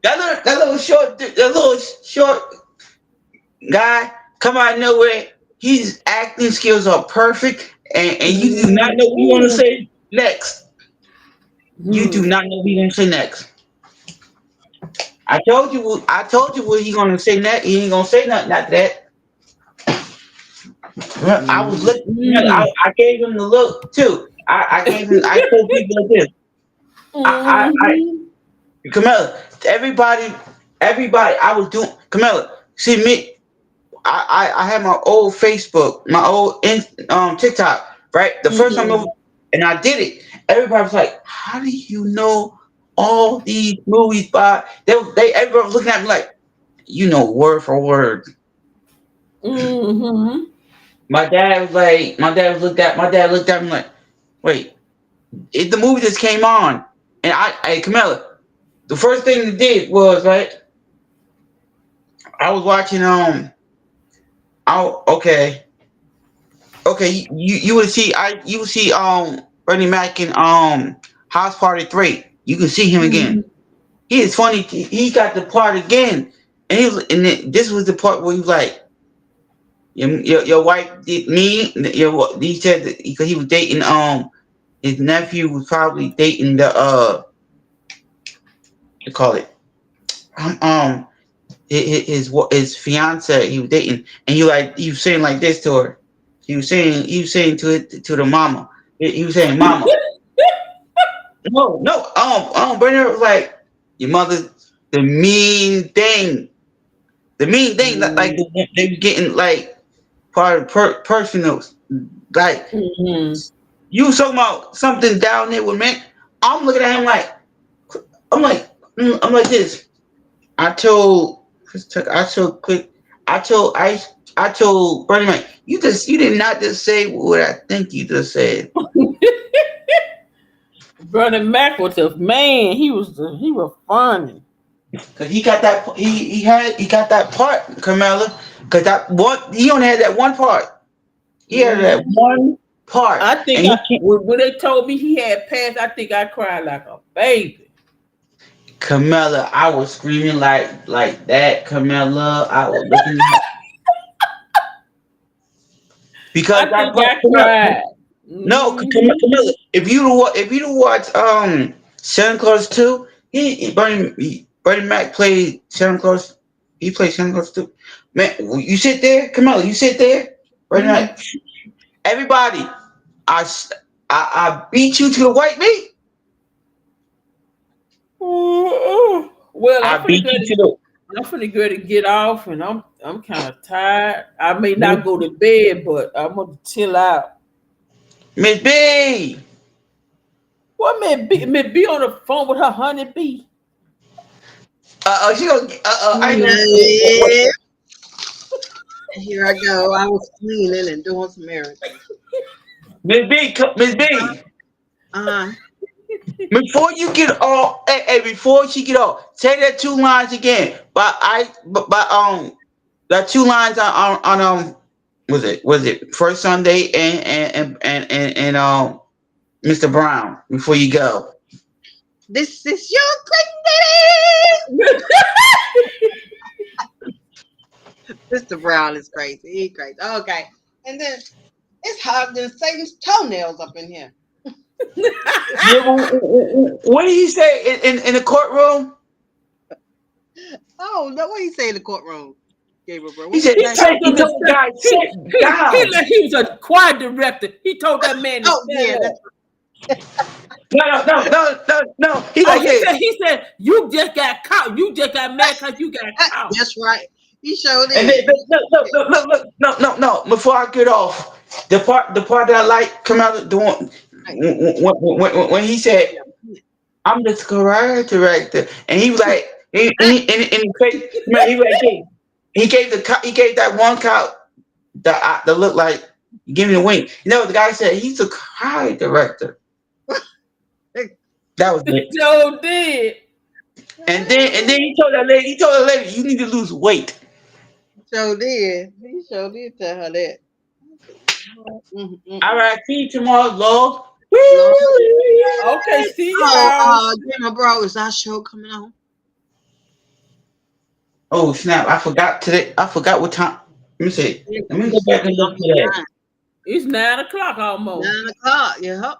That little short guy come out of nowhere. His acting skills are perfect, and you do not know what you want to say next. You do Mm-hmm. not know what you're gonna say next. I told you what he gonna say next. He ain't gonna say nothing after that. I was looking. I gave him the look too. I gave him. I told people like this. Mm-hmm. Camilla. Everybody. I was doing. Camilla. See me. I had my old Facebook, my old TikTok, right? The first time, Mhm. and I did it. Everybody was like, "How do you know all these movies by?" Everybody was looking at me like, "You know, word for word." Mhm. My dad looked at me like, "Wait, the movie just came on," and hey, Camilla, the first thing he did was right. I was watching okay. Okay, you would see you would see Bernie Mac in House Party 3. You can see him again. Mhm. He is funny. He got the part again, and this was the part where he was like, your wife did me. He said that because he was dating his nephew was probably dating the you call it um his fiance he was dating, and he was saying like this to her. He was saying to it to the mama. He was saying, "Mama, no, Bernard was like your mother, the mean thing, that like Mhm. they were getting like part of personal, like Mhm. you was talking about something down there with me. I'm looking at him like I'm like I'm like this. I told I told quick I told Bernie Mac, you did not just say what I think you just said. Bernie Mac was a man. He was funny. Cause he got that he got that part, Carmela. Cause that one he only had that one part. He had that Mhm. one part, I think and he I can't. when they told me he had passed, I think I cried like a baby. Camilla, I was screaming like that. Camilla, I was looking at because I that think part. I cried. No, Mhm. Camilla, if you watch Santa Claus 2, Bernie Mac played Santa Claus. He played Santa Claus 2. Man, you sit there, Camilla. You sit there, Bernie Mhm. Mac. Everybody, I, s- I beat you to the white meat. Ooh. Well, I beat you to the I'm finna go to get off, and I'm kind of tired. I may not Miss go to bed, but I'm gonna chill out. Miss B. What may be on the phone with her honeybee? She gonna. I ain't gonna. Yeah, here I go. I was cleaning and doing some everything. Miss B. Uh-huh. Before you get off, before she get off, say that two lines again. That two lines on was it first Sunday and Mr. Brown before you go. This is your thing, baby. Mr. Brown is crazy. He crazy. Okay. And then it's hard than Satan's toenails up in here. Yeah, what did he say in the courtroom? Oh, no, what he say in the courtroom? Gabriel, bro. He What he said He say? told he them to told the stay. guy sit He down. like he was a choir director. He told that man to Oh, stand yeah, up. that's No. He's Oh, like, yeah. he said, you just got caught. You just got mad because you got right. caught. That's right. He showed And then it. look, no. Before I get off, the part that I like come out the one Right. when he said, "I'm the scribe director," and he was like, man, he was like, hey, he gave that one cop the look like give me a wink. You know, the guy said he's a scribe director. That was it. Joe did. And then he told that lady, you need to lose weight. Sure did. He sure did tell her that. All Mm-mm-mm. right, see you tomorrow, Lord. Lord. Okay, see Oh, y'all. Jimmy Bro, is our show coming on? Oh snap! I forgot today. I forgot what time. Let me see. Let me You go said back and it's look almost today. 9. It's 9 o'clock almost. 9 o'clock. Yeah.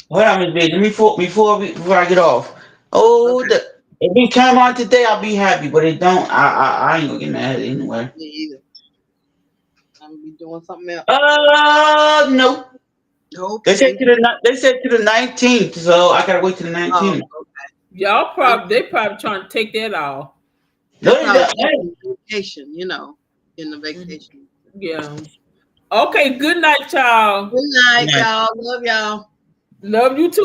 Hold on, Miss B. Let me before I get off. Oh, Okay. if we come on today, I'll be happy. But it don't. I ain't gonna get mad anyway. Me either. I'm gonna be doing something else. No. Okay. They said to the 19th, so I gotta wait to the Oh, 19th. They probably trying to take that off. No, they're they probably don't. taking vacation. in the vacation. Yeah. Okay. Good night, y'all. Good night, Nice. y'all. Love y'all. Love you too.